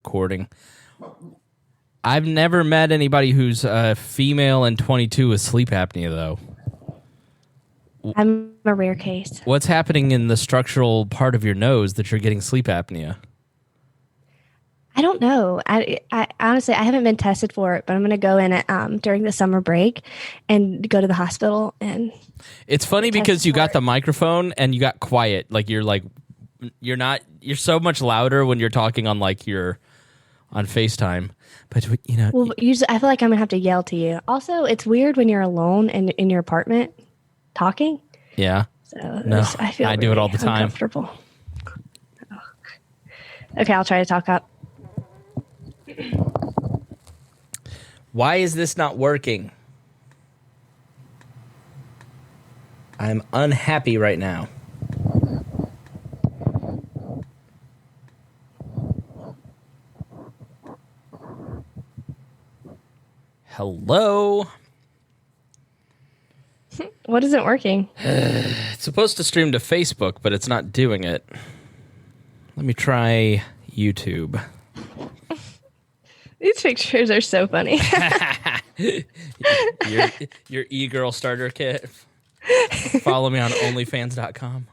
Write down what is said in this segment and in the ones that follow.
recording. I've never met anybody who's female and 22 with sleep apnea, though. I'm a rare case. What's happening in the structural part of your nose that you're getting sleep apnea? I don't know. I honestly, I haven't been tested for it, but I'm going to go in during the summer break and go to the hospital. And it's funny because you got the microphone and you got quiet. You're so much louder when you're talking on on FaceTime. But well, usually I feel like I'm going to have to yell to you. Also, it's weird when you're alone and in your apartment talking. Yeah. So no, I do it all the time. Uncomfortable. Okay, I'll try to talk up. Why is this not working? I'm unhappy right now. Hello? What isn't working? It's supposed to stream to Facebook, but it's not doing it. Let me try YouTube. These pictures are so funny. your e-girl starter kit. Follow me on onlyfans.com.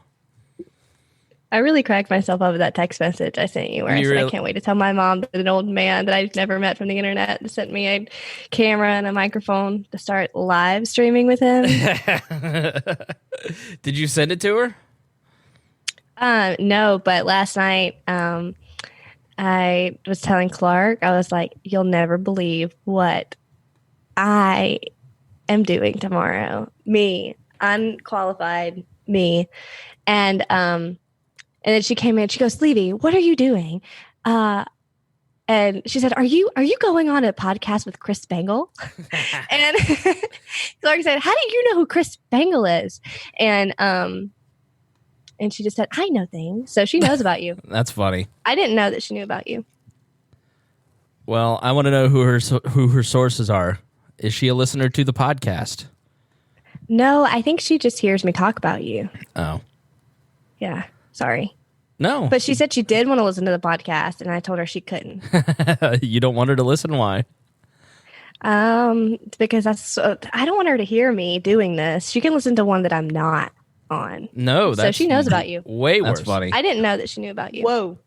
I really cracked myself up with that text message I sent you where I said, I can't wait to tell my mom that an old man that I've never met from the internet sent me a camera and a microphone to start live streaming with him. Did you send it to her? No, but last night I was telling Clark, I was like, you'll never believe what I am doing tomorrow. Me, unqualified me. And then she came in, she goes, Levie, what are you doing? And she said, are you going on a podcast with Chris Spangle? And Clark said, how do you know who Chris Spangle is? And she just said, I know things. So she knows about you. That's funny. I didn't know that she knew about you. Well, I want to know who her sources are. Is she a listener to the podcast? No, I think she just hears me talk about you. Oh. Yeah. Sorry. No. But she said she did want to listen to the podcast, and I told her she couldn't. You don't want her to listen? Why? Because I don't want her to hear me doing this. She can listen to one that I'm not on. No, so she knows about you. Way worse. That's funny. I didn't know that she knew about you. Whoa.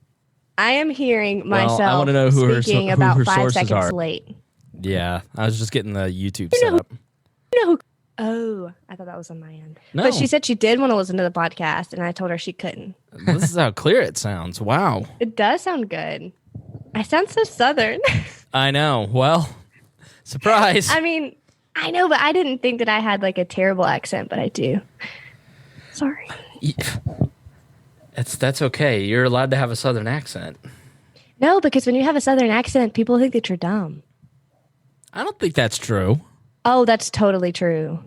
I am hearing myself I want to know who speaking her about her 5 sources seconds are. late. Yeah, I was just getting the YouTube set up. Oh, I thought that was on my end. No. But she said she did want to listen to the podcast, and I told her she couldn't. This is how clear it sounds. Wow. It does sound good. I sound so Southern. I know. Well, surprise. I mean, I know, but I didn't think that I had like a terrible accent, but I do. Sorry. That's okay. You're allowed to have a Southern accent. No, because when you have a Southern accent, people think that you're dumb. I don't think that's true. Oh, that's totally true.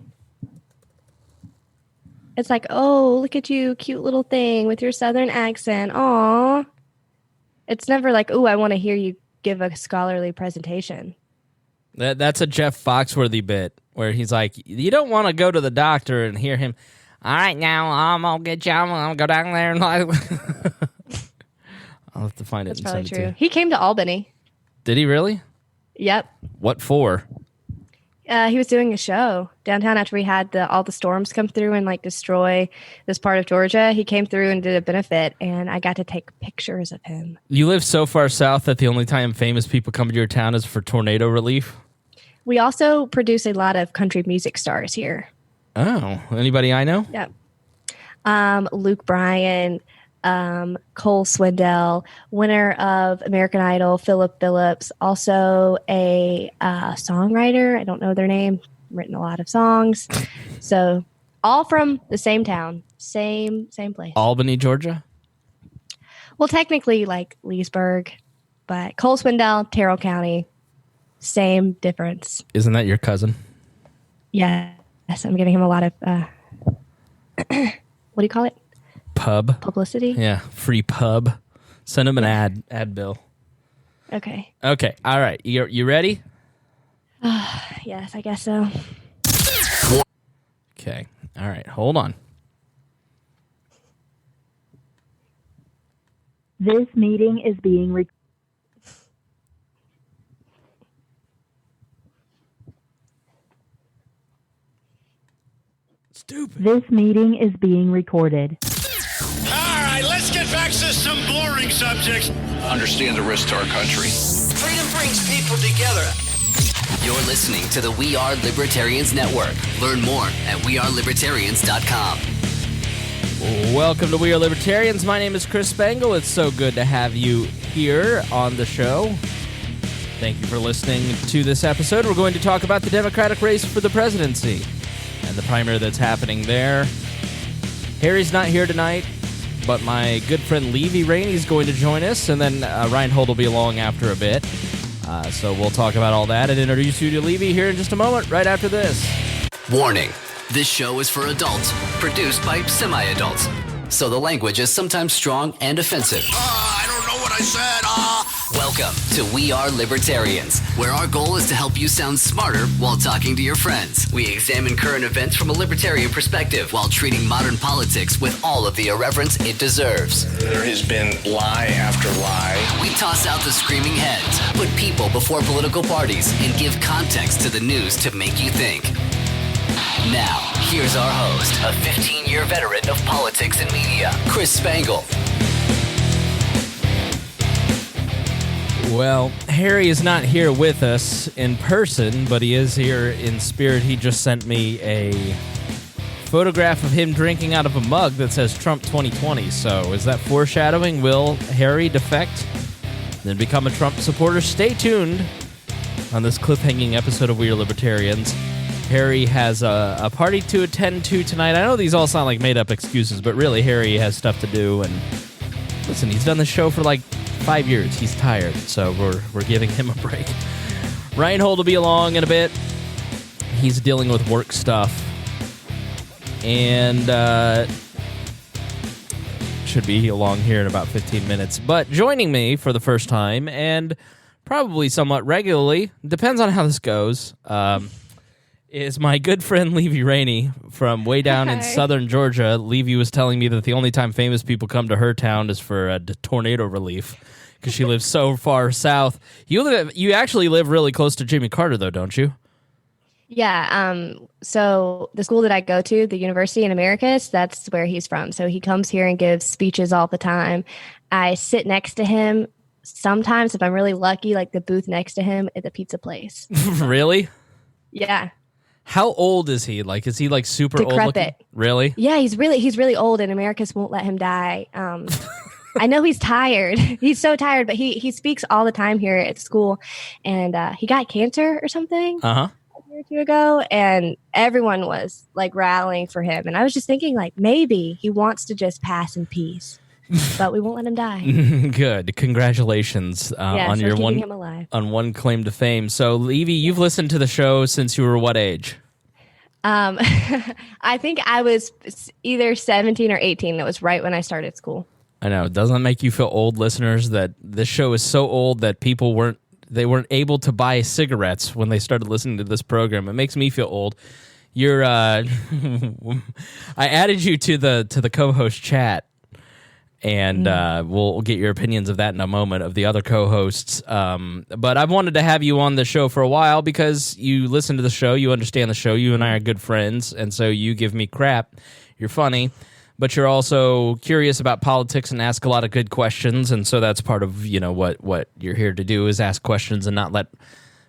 It's like, oh, look at you, cute little thing with your Southern accent. Aw. It's never like, oh, I want to hear you give a scholarly presentation. That's a Jeff Foxworthy bit where he's like, you don't want to go to the doctor and hear him, all right, now I'm going to get you. I'm going to go down there. And I'll have to find it. That's probably true. He came to Albany. Did he really? Yep. What for? He was doing a show downtown after we had all the storms come through and like destroy this part of Georgia. He came through and did a benefit, and I got to take pictures of him. You live so far south that the only time famous people come to your town is for tornado relief? We also produce a lot of country music stars here. Oh, anybody I know? Yep. Luke Bryan, Cole Swindell, winner of American Idol, Philip Phillips, also a songwriter. I don't know their name. Written a lot of songs. So all from the same town, same place. Albany, Georgia? Well, technically like Leesburg, but Cole Swindell, Terrell County, same difference. Isn't that your cousin? Yes, I'm giving him a lot of, what do you call it? Publicity? Yeah, free pub. Send him an ad bill. Okay. Okay, all right. You ready? Yes, I guess so. Okay, all right. Hold on. This meeting is being recorded. Stupid. This meeting is being recorded. All right, let's get back to some boring subjects. Understand the risk to our country. Freedom brings people together. You're listening to the We Are Libertarians Network. Learn more at wearelibertarians.com. Welcome to We Are Libertarians. My name is Chris Spangle. It's so good to have you here on the show. Thank you for listening to this episode. We're going to talk about the Democratic race for the presidency and the primary that's happening there. Harry's not here tonight, but my good friend Levie Rainey is going to join us, and then Rhinehold will be along after a bit. So we'll talk about all that and introduce you to Levie here in just a moment, right after this. Warning, this show is for adults, produced by semi-adults. So the language is sometimes strong and offensive. I don't know what I said. Welcome to We Are Libertarians, where our goal is to help you sound smarter while talking to your friends. We examine current events from a libertarian perspective while treating modern politics with all of the irreverence it deserves. There has been lie after lie. We toss out the screaming heads, put people before political parties, and give context to the news to make you think. Now, here's our host, a 15-year veteran of politics and media, Chris Spangle. Well, Harry is not here with us in person, but he is here in spirit. He just sent me a photograph of him drinking out of a mug that says Trump 2020. So is that foreshadowing? Will Harry defect, then become a Trump supporter? Stay tuned on this cliffhanging episode of We Are Libertarians. Harry has a party to attend to tonight. I know these all sound like made-up excuses, but really, Harry has stuff to do. And listen, he's done the show for like 5 years. He's tired, so we're giving him a break. Rhinehold will be along in a bit. He's dealing with work stuff. And should be along here in about 15 minutes. But joining me for the first time, and probably somewhat regularly, depends on how this goes, is my good friend Levie Rainey from way down in southern Georgia. Levie was telling me that the only time famous people come to her town is for tornado relief because she lives so far south. You actually live really close to Jimmy Carter, though, don't you? Yeah. So the school that I go to, the University in Americus, that's where he's from. So he comes here and gives speeches all the time. I sit next to him sometimes, if I'm really lucky, like the booth next to him at the pizza place. Really? Yeah. How old is he? Like, is he like super Decrepit. old looking? Really? Yeah, he's really old, and Americus won't let him die. I know he's tired. He's so tired, but he speaks all the time here at school, and he got cancer or something a year or two ago, and everyone was like rallying for him. And I was just thinking, like, maybe he wants to just pass in peace, but we won't let him die. Good. Congratulations on your one claim to fame. So, Levie, you've listened to the show since you were what age? I think I was either 17 or 18. That was right when I started school. I know. Doesn't it make you feel old, listeners, that this show is so old that people weren't able to buy cigarettes when they started listening to this program? It makes me feel old. You're I added you to the co-host chat. And we'll get your opinions of that in a moment, of the other co-hosts. But I've wanted to have you on the show for a while because you listen to the show, you understand the show, you and I are good friends, and so you give me crap. You're funny, but you're also curious about politics and ask a lot of good questions, and so that's part of what you're here to do, is ask questions and not let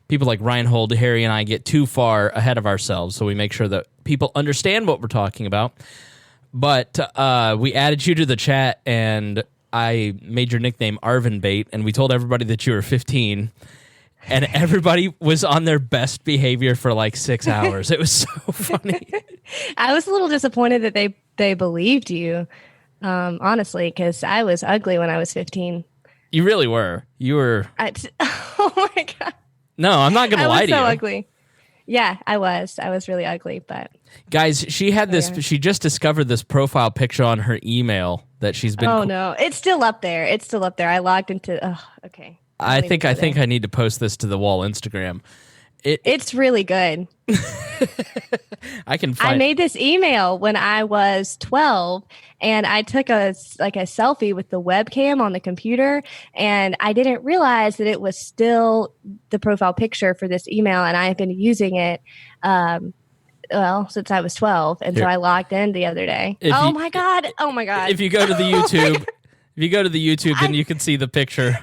people like Rhinehold, Harry, and I get too far ahead of ourselves, so we make sure that people understand what we're talking about. But we added you to the chat, and I made your nickname Arvin Bait, and we told everybody that you were 15, and everybody was on their best behavior for like 6 hours. It was so funny. I was a little disappointed that they believed you, honestly, because I was ugly when I was 15. You really were. You were. Oh my God. No, I'm not going to lie to you. I was so ugly. Yeah, I was. I was really ugly, but... Guys, she had this. Yeah. She just discovered this profile picture on her email that she's been. Oh no, it's still up there. It's still up there. I logged into. Oh, okay. I think I need to post this to the wall Instagram. It's really good. I made this email when I was 12, and I took a selfie with the webcam on the computer, and I didn't realize that it was still the profile picture for this email, and I have been using it since I was 12, and so I logged in the other day. My god! If you go to the YouTube, then you can see the picture.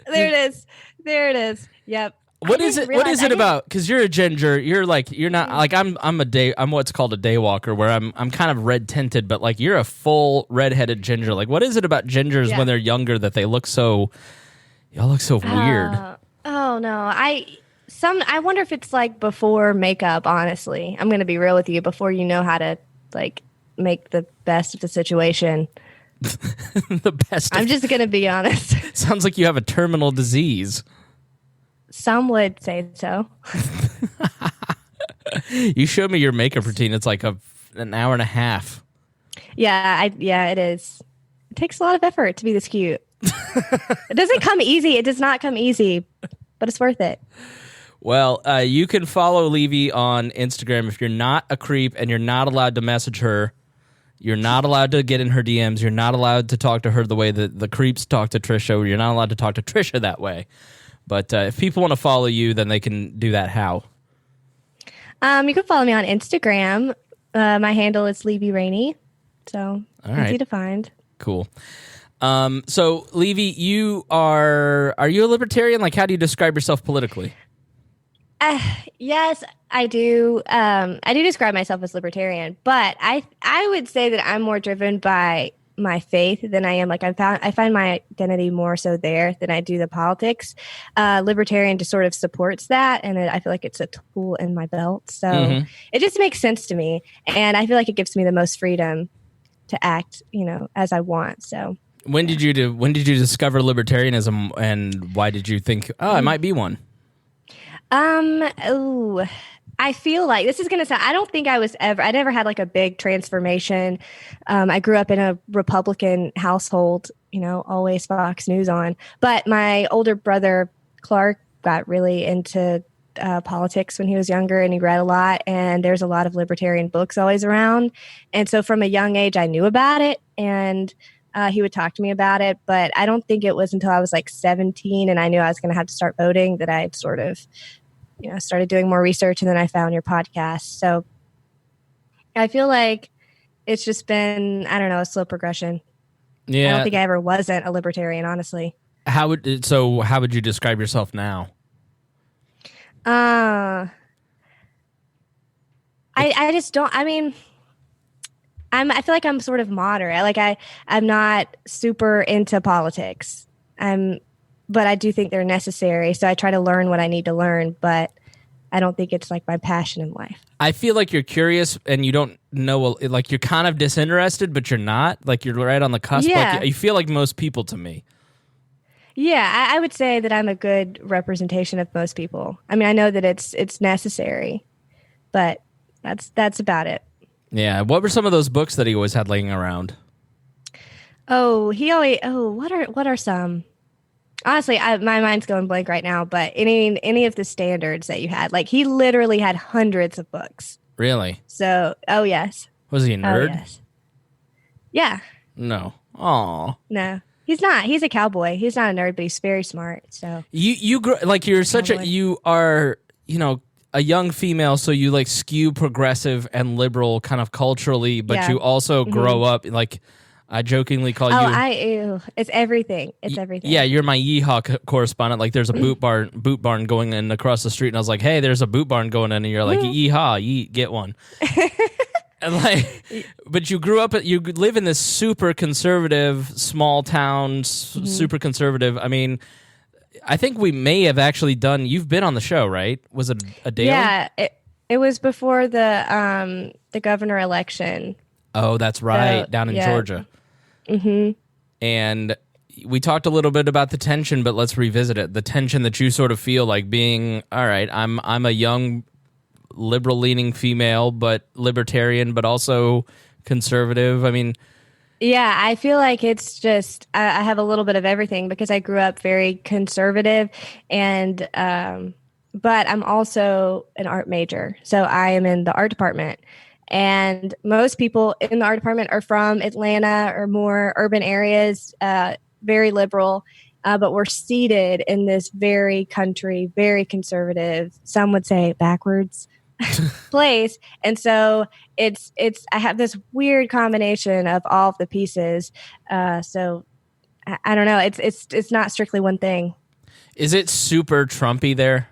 There it is. Yep. What is it? What is it about? Because you're a ginger. You're not like I'm what's called a day walker, where I'm kind of red tinted, but like you're a full redheaded ginger. Like, what is it about gingers when they're younger that they look so? Y'all look so weird. Oh no, I wonder if it's like before makeup. Honestly, I'm gonna be real with you. Before you know how to like make the best of the situation. The best. I'm just gonna be honest. Sounds like you have a terminal disease. Some would say so. You showed me your makeup routine. It's like an hour and a half. Yeah, it is. It takes a lot of effort to be this cute. It doesn't come easy. It does not come easy, but it's worth it. Well, you can follow Levie on Instagram if you're not a creep and you're not allowed to message her. You're not allowed to get in her DMs. You're not allowed to talk to her the way that the creeps talk to Trisha. You're not allowed to talk to Trisha that way. But if people want to follow you, then they can do that how? You can follow me on Instagram. My handle is Levie Rainey. So easy to find. Cool. So, Levie, are you a libertarian? Like, how do you describe yourself politically? Yes, I do. I do describe myself as libertarian, but I would say that I'm more driven by my faith than I am. Like I find my identity more so there than I do the politics. Libertarian just sort of supports that, and I feel like it's a tool in my belt. So it just makes sense to me, and I feel like it gives me the most freedom to act, as I want. So when did you discover libertarianism, and why did you think, I might be one? I feel like this is going to sound, I never had like a big transformation. I grew up in a Republican household, always Fox News on, but my older brother, Clark, got really into politics when he was younger, and he read a lot, and there's a lot of libertarian books always around. And so from a young age, I knew about it, and he would talk to me about it, but I don't think it was until I was like 17 and I knew I was going to have to start voting that I sort of started doing more research, and then I found your podcast. So I feel like it's just been, I don't know, a slow progression. Yeah. I don't think I ever wasn't a libertarian, honestly. How would you describe yourself now? I just don't, I mean, I feel like I'm sort of moderate. Like I'm not super into politics. But I do think they're necessary. So I try to learn what I need to learn, but I don't think it's like my passion in life. I feel like you're curious and you don't know, like you're kind of disinterested, but you're not. Like you're right on the cusp. Yeah. Like, you feel like most people to me. Yeah, I would say that I'm a good representation of most people. I mean, I know that it's necessary, but that's about it. Yeah. What were some of those books that he always had laying around? What are some? Honestly, my mind's going blank right now, but any of the standards that you had, like he literally had hundreds of books. Really? So, oh yes. Was he a nerd? Oh, yes. Yeah. No. Aw. No, he's not. He's a cowboy. He's not a nerd, but he's very smart. So you like you're such cowboy. You are a young female, so you like skew progressive and liberal kind of culturally, but you also grow up like. I jokingly call you. It's everything. It's everything. Yeah, you're my yeehaw correspondent. Like, there's a boot barn going in across the street, and I was like, "Hey, there's a boot barn going in," and you're like, "Yeehaw, get one." And like, but you grew up. You live in this super conservative small town, super conservative. I mean, I think we may have actually done. You've been on the show, right? Was it a daily? Yeah, it was before the governor election. Oh, that's right, down in Georgia. Mm-hmm. And we talked a little bit about the tension, but let's revisit it. The tension that you sort of feel like being, all right, I'm a young liberal-leaning female, but libertarian, but also conservative. I mean... Yeah, I feel like it's just, I have a little bit of everything because I grew up very conservative, and but I'm also an art major. So I am in the art department. And most people in the art department are from Atlanta or more urban areas, very liberal, but we're seated in this very country, very conservative, some would say backwards place. And so it's I have this weird combination of all of the pieces. So I don't know. It's not strictly one thing. Is it super Trumpy there?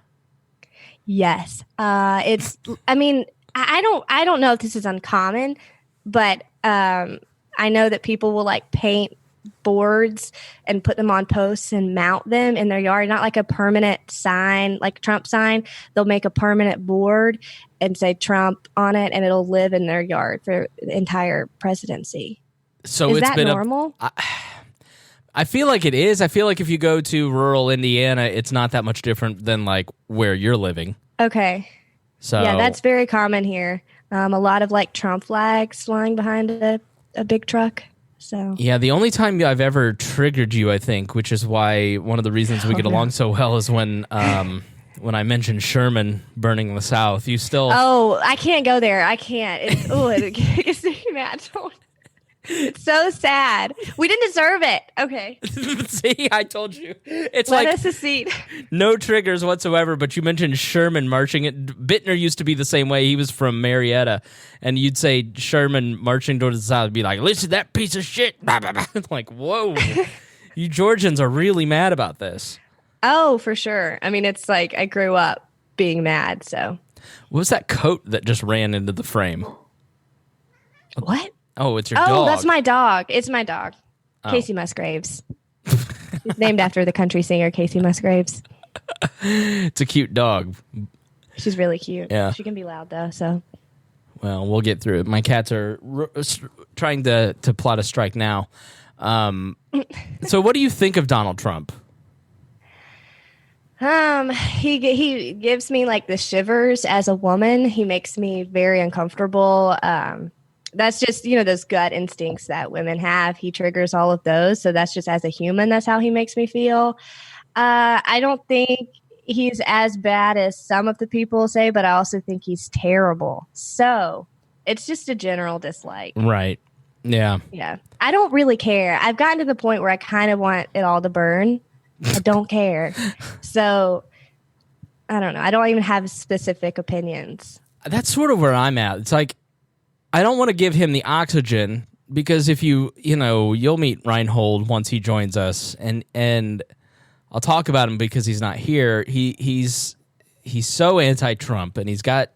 Yes. It's. I mean, I don't know if this is uncommon, but I know that people will like paint boards and put them on posts and mount them in their yard. Not like a permanent sign, like Trump sign. They'll make a permanent board and say Trump on it, and it'll live in their yard for the entire presidency. So is it's that been normal? I feel like it is. I feel like if you go to rural Indiana, it's not that much different than like where you're living. Okay. So yeah, that's very common here. A lot of like Trump flags flying behind a big truck. So yeah, the only time I've ever triggered you, I think, which is why one of the reasons we get along so well, is when I mentioned Sherman burning the South. You still I can't go there. I can't. It gets me mad. It's so sad. We didn't deserve it. Okay. See, I told you. It's Let like us secede. no triggers whatsoever, but you mentioned Sherman marching it. Bittner used to be the same way. He was from Marietta, and you'd say Sherman marching towards the South and be like, listen to that piece of shit. It's like, whoa. You Georgians are really mad about this. Oh, for sure. I mean, it's like I grew up being mad, so. What was that coat that just ran into the frame? What? Oh, it's your dog. That's my dog. It's my dog. Casey Musgraves. She's named after the country singer Casey Musgraves. It's a cute dog. She's really cute. Yeah. She can be loud, though, so. Well, we'll get through it. My cats are trying to plot a strike now. So what do you think of Donald Trump? He gives me like the shivers as a woman. He makes me very uncomfortable. That's just, those gut instincts that women have. He triggers all of those. So that's just as a human, that's how he makes me feel. I don't think he's as bad as some of the people say, but I also think he's terrible. So it's just a general dislike. Right. Yeah. Yeah. I don't really care. I've gotten to the point where I kind of want it all to burn. I don't care. So I don't know. I don't even have specific opinions. That's sort of where I'm at. It's like, I don't want to give him the oxygen because if you'll meet Rhinehold once he joins us, and I'll talk about him because he's not here. He's so anti-Trump, and he's got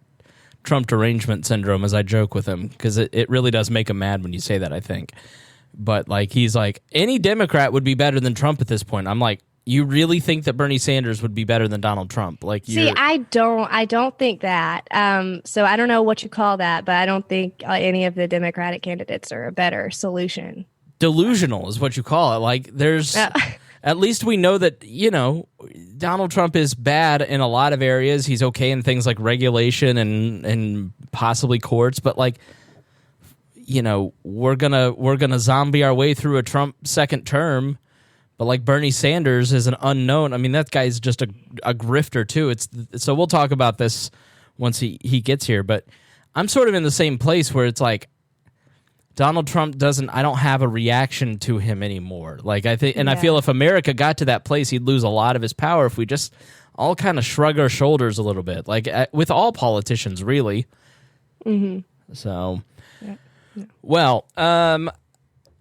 Trump derangement syndrome, as I joke with him, because it really does make him mad when you say that, I think. But like he's like, any Democrat would be better than Trump at this point. I'm like, you really think that Bernie Sanders would be better than Donald Trump? Like, see, I don't think that. So I don't know what you call that, but I don't think any of the Democratic candidates are a better solution. Delusional is what you call it. Like, there's at least we know that Donald Trump is bad in a lot of areas. He's okay in things like regulation and possibly courts, but like, we're gonna zombie our way through a Trump second term. But like Bernie Sanders is an unknown. I mean, that guy's just a grifter too. So we'll talk about this once he gets here. But I'm sort of in the same place where it's like Donald Trump I don't have a reaction to him anymore. Like I think, and I feel if America got to that place, he'd lose a lot of his power if we just all kind of shrug our shoulders a little bit, like with all politicians, really. Mm-hmm. So, well,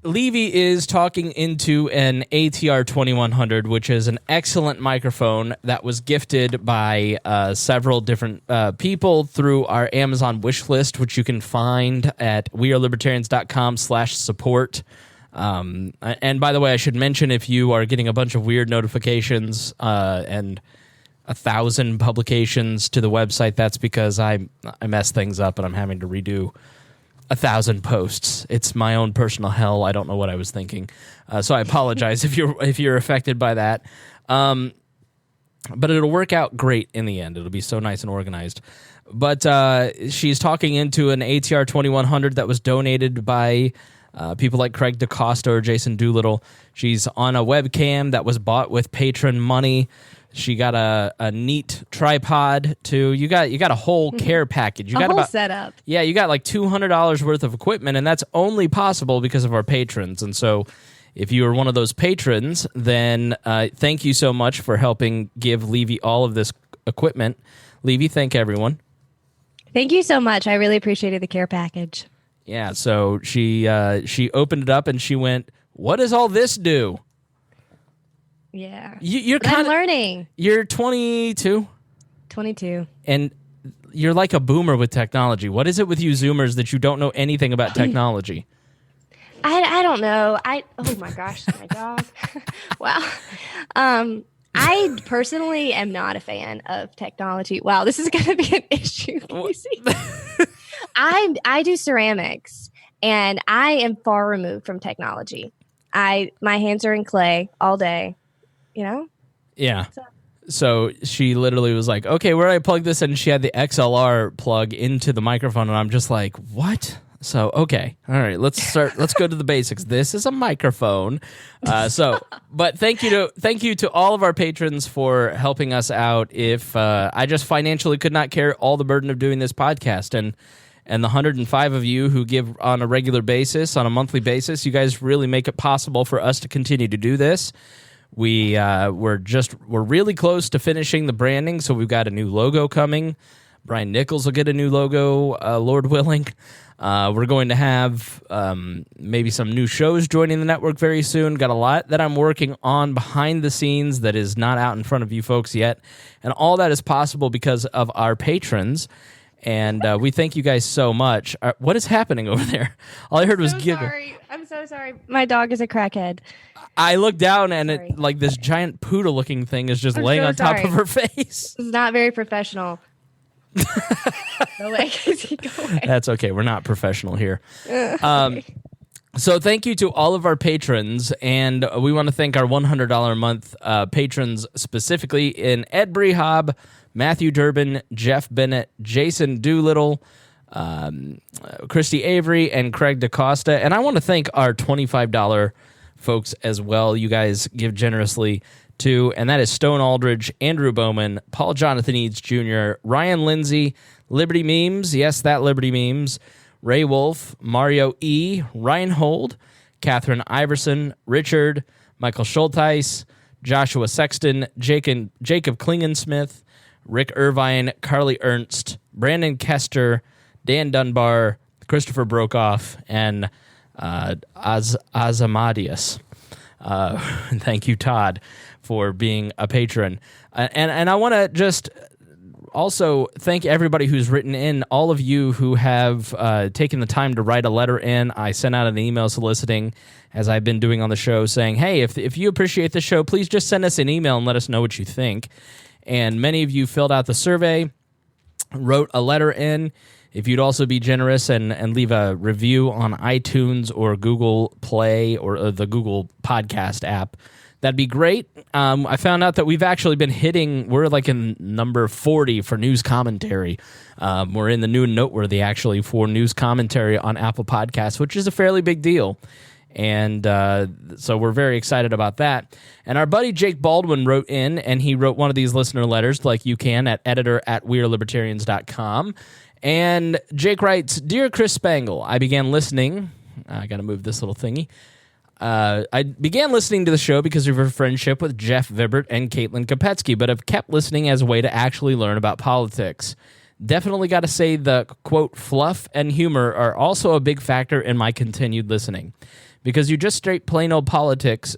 Levie is talking into an ATR 2100, which is an excellent microphone that was gifted by several different people through our Amazon wish list, which you can find at wearelibertarians.com/support. And by the way, I should mention, if you are getting a bunch of weird notifications and 1,000 publications to the website, that's because I mess things up and I'm having to redo 1,000 posts. It's my own personal hell. I don't know what I was thinking, so I apologize if you're affected by that. But it'll work out great in the end. It'll be so nice and organized. But she's talking into an ATR 2100 that was donated by people like Craig DeCosta or Jason Doolittle. She's on a webcam that was bought with patron money. She got a neat tripod too. You got a whole care package. You got whole about setup. Yeah, you got like $200 worth of equipment, and that's only possible because of our patrons. And so, if you are one of those patrons, then thank you so much for helping give Levie all of this equipment. Levie, thank everyone. Thank you so much. I really appreciated the care package. Yeah, so she opened it up and she went, "What does all this do?" Yeah. You're But I'm kind of learning. You're 22 22. and you're like a boomer with technology. What is it with you Zoomers that you don't know anything about technology? I don't know. Oh my gosh, my dog. Wow. I personally am not a fan of technology. Wow, this is going to be an issue. Casey. I do ceramics, and I am far removed from technology. My hands are in clay all day. You know? Yeah. So she literally was like, "Okay, where do I plug this in?" And she had the XLR plug into the microphone, and I'm just like, "What?" So, okay. All right, let's go to the basics. This is a microphone. But thank you to all of our patrons for helping us out. If I just financially could not carry all the burden of doing this podcast, and the 105 of you who give on a regular basis, on a monthly basis, you guys really make it possible for us to continue to do this. We're really close to finishing the branding, so we've got a new logo coming. Brian Nichols will get a new logo, Lord willing. We're going to have maybe some new shows joining the network very soon. Got a lot that I'm working on behind the scenes that is not out in front of you folks yet. And all that is possible because of our patrons. And we thank you guys so much. What is happening over there? All I heard was giggle. I'm so sorry. My dog is a crackhead. I look down and it like this giant poodle-looking thing is just laying on top of her face. It's not very professional. Go away, Casey, go away. That's okay. We're not professional here. So thank you to all of our patrons, and we want to thank our $100 a month patrons specifically in Ed Brehob, Matthew Durbin, Jeff Bennett, Jason Doolittle, Christy Avery, and Craig DaCosta. And I want to thank our $25 folks as well. You guys give generously too, and that is Stone Aldridge, Andrew Bowman, Paul Jonathan Eads Jr., Ryan Lindsay, Liberty Memes, yes, that Liberty Memes, Ray Wolf, Mario E., Rhinehold, Catherine Iverson, Richard, Michael Schulteis, Joshua Sexton, Jacob Klingensmith, Rick Irvine, Carly Ernst, Brandon Kester, Dan Dunbar, Christopher Brokoff, and Azamadius. Thank you, Todd, for being a patron. And I want to just also thank everybody who's written in, all of you who have taken the time to write a letter in. I sent out an email soliciting, as I've been doing on the show, saying, hey, if you appreciate the show, please just send us an email and let us know what you think. And many of you filled out the survey, wrote a letter in. If you'd also be generous and leave a review on iTunes or Google Play or the Google Podcast app, that'd be great. I found out that we've actually been we're like in number 40 for news commentary. We're in the new and noteworthy, actually, for news commentary on Apple Podcasts, which is a fairly big deal. And so we're very excited about that. And our buddy Jake Baldwin wrote in, and he wrote one of these listener letters, like you can, at editor@wearelibertarians.com. And Jake writes, Dear Chris Spangle, I began listening. I got to move this little thingy. I began listening to the show because of your friendship with Jeff Vibert and Caitlin Kopetsky, but have kept listening as a way to actually learn about politics. Definitely got to say the, quote, fluff and humor are also a big factor in my continued listening. Because just straight plain old politics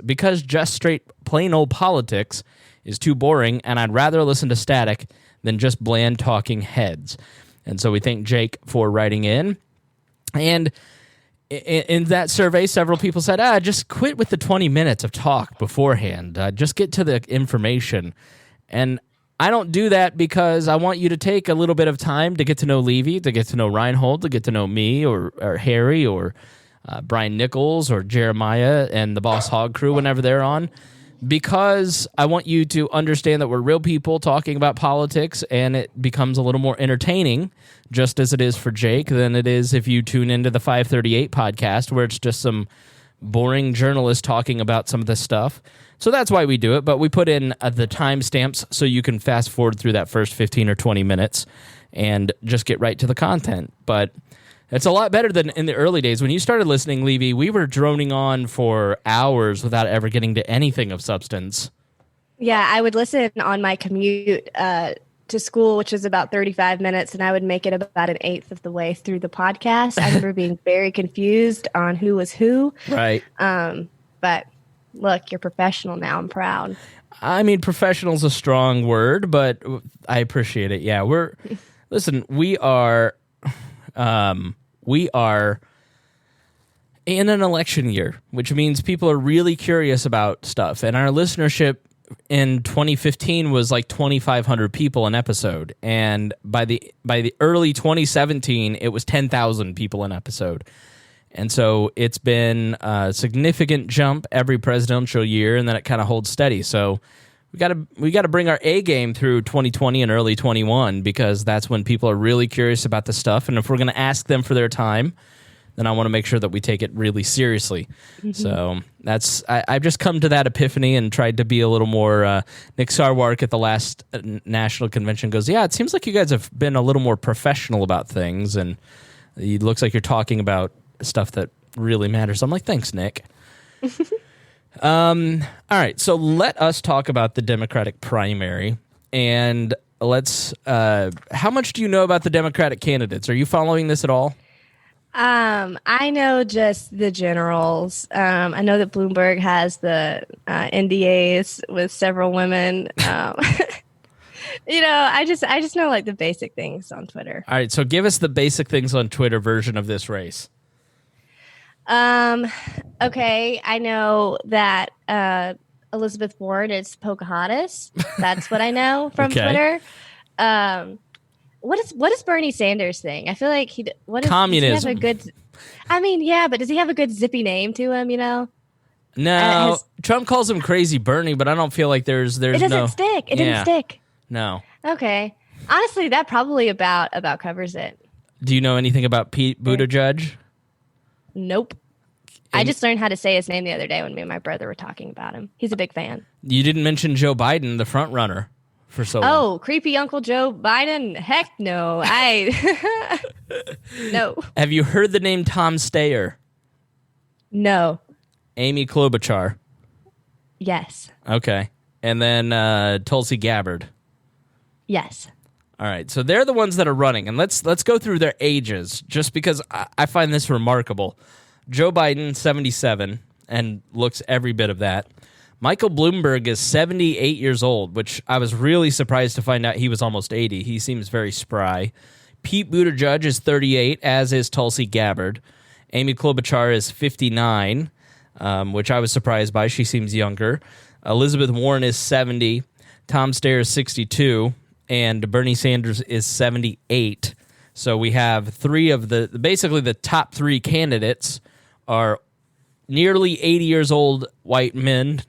is too boring, and I'd rather listen to static than just bland talking heads. And so we thank Jake for writing in. And in that survey, several people said, just quit with the 20 minutes of talk beforehand. Just get to the information. And I don't do that because I want you to take a little bit of time to get to know Levie, to get to know Rhinehold, to get to know me or Harry or Brian Nichols or Jeremiah and the Boss Hog crew whenever they're on. Because I want you to understand that we're real people talking about politics, and it becomes a little more entertaining, just as it is for Jake, than it is if you tune into the 538 podcast, where it's just some boring journalists talking about some of this stuff. So that's why we do it, but we put in the timestamps so you can fast forward through that first 15 or 20 minutes and just get right to the content. But it's a lot better than in the early days. When you started listening, Levie, we were droning on for hours without ever getting to anything of substance. Yeah, I would listen on my commute to school, which was about 35 minutes, and I would make it about an eighth of the way through the podcast. I remember being very confused on who was who. Right. But look, you're professional now. I'm proud. I mean, professional is a strong word, but I appreciate it. Yeah, we are in an election year, which means people are really curious about stuff. And our listenership in 2015 was like 2,500 people an episode, and by the early 2017, it was 10,000 people an episode. And so it's been a significant jump every presidential year, and then it kind of holds steady. So we got to bring our A game through 2020 and early 21, because that's when people are really curious about the stuff. And if we're going to ask them for their time, then I want to make sure that we take it really seriously. Mm-hmm. So I've just come to that epiphany and tried to be a little more. Nick Sarwark at the last national convention goes, yeah, it seems like you guys have been a little more professional about things, and it looks like you're talking about stuff that really matters. I'm like, thanks, Nick. All right, so let us talk about the Democratic primary, and let's. How much do you know about the Democratic candidates? Are you following this at all? I know just the generals. I know that Bloomberg has the NDAs with several women. I just know like the basic things on Twitter. All right, so give us the basic things on Twitter version of this race. Okay, I know that Elizabeth Warren is Pocahontas. That's what I know from Twitter. What is Bernie Sanders' thing? I feel like communism. Does he have a good? I mean, yeah, but does he have a good zippy name to him? You know. No, Trump calls him Crazy Bernie, but I don't feel like there's it doesn't stick. It didn't stick. No. Okay. Honestly, that probably about covers it. Do you know anything about Pete Buttigieg? Nope. I just learned how to say his name the other day when me and my brother were talking about him. He's a big fan. You didn't mention Joe Biden, the front runner, for so long. Oh, creepy Uncle Joe Biden? Heck no. No. Have you heard the name Tom Steyer? No. Amy Klobuchar? Yes. Okay. And then Tulsi Gabbard? Yes. All right, so they're the ones that are running, and let's go through their ages, just because I find this remarkable. Joe Biden, 77, and looks every bit of that. Michael Bloomberg is 78 years old, which I was really surprised to find out he was almost 80. He seems very spry. Pete Buttigieg is 38, as is Tulsi Gabbard. Amy Klobuchar is 59, which I was surprised by. She seems younger. Elizabeth Warren is 70. Tom Steyer is 62. And Bernie Sanders is 78. So we have three of basically the top three candidates are nearly 80 years old white men.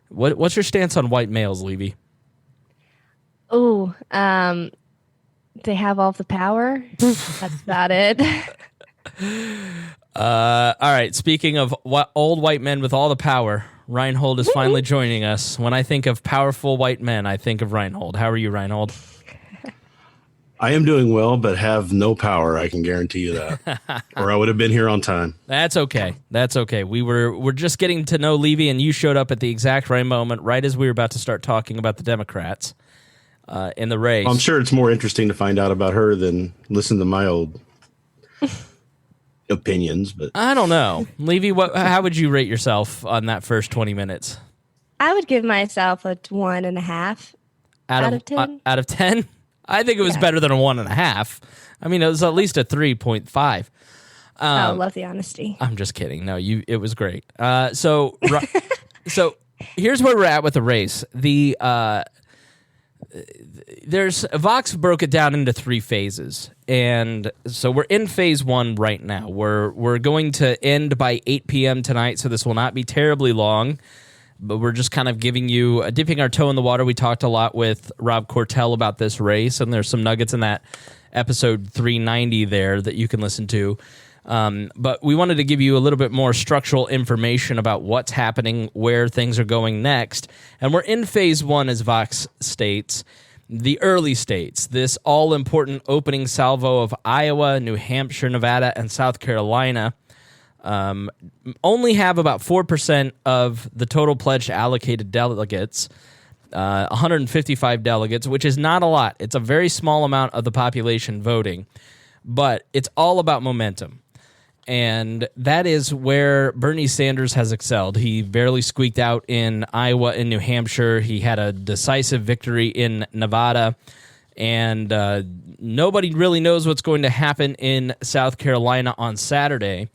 What's your stance on white males, Levie? Oh, they have all the power. That's about it. All right. Speaking of old white men with all the power, Rhinehold is finally joining us. When I think of powerful white men, I think of Rhinehold. How are you, Rhinehold? I am doing well, but have no power. I can guarantee you that, or I would have been here on time. That's okay. That's okay. We're just getting to know Levie, and you showed up at the exact right moment, right as we were about to start talking about the Democrats in the race. I'm sure it's more interesting to find out about her than listen to my old opinions, but I don't know. Levie, how would you rate yourself on that first 20 minutes? I would give myself a 1.5 out of 10. Out of 10? I think it was better than a 1.5. I mean, it was at least a 3.5. I love the honesty. I'm just kidding. No, it was great. So here's where we're at with the race. Vox broke it down into 3 phases, and so we're in phase 1 right now. We're going to end by 8 p.m. tonight, so this will not be terribly long. But we're just kind of dipping our toe in the water. We talked a lot with Rob Cortell about this race, and there's some nuggets in that episode 390 there that you can listen to. But we wanted to give you a little bit more structural information about what's happening, where things are going next. And we're in phase 1, as Vox states, the early states, this all-important opening salvo of Iowa, New Hampshire, Nevada, and South Carolina. Only have about 4% of the total pledged allocated delegates. 155 delegates, which is not a lot. It's a very small amount of the population voting, but it's all about momentum. And that is where Bernie Sanders has excelled. He barely squeaked out in Iowa and New Hampshire. He had a decisive victory in Nevada. And nobody really knows what's going to happen in South Carolina on Saturday.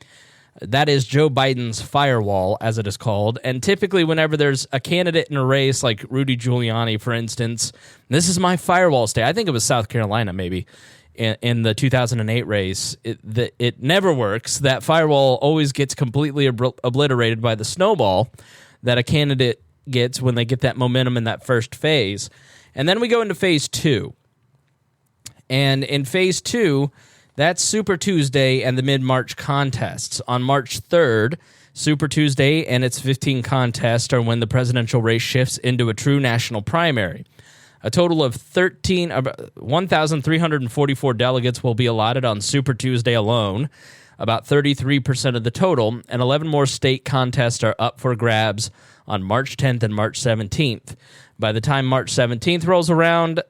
That is Joe Biden's firewall, as it is called. And typically whenever there's a candidate in a race, like Rudy Giuliani, for instance, this is my firewall state. I think it was South Carolina, maybe, in the 2008 race. It never works. That firewall always gets completely obliterated by the snowball that a candidate gets when they get that momentum in that first phase. And then we go into phase two. And in phase two, that's Super Tuesday and the mid-March contests. On March 3rd, Super Tuesday and its 15 contests are when the presidential race shifts into a true national primary. A total of 1,344 delegates will be allotted on Super Tuesday alone, about 33% of the total, and 11 more state contests are up for grabs on March 10th and March 17th. By the time March 17th rolls around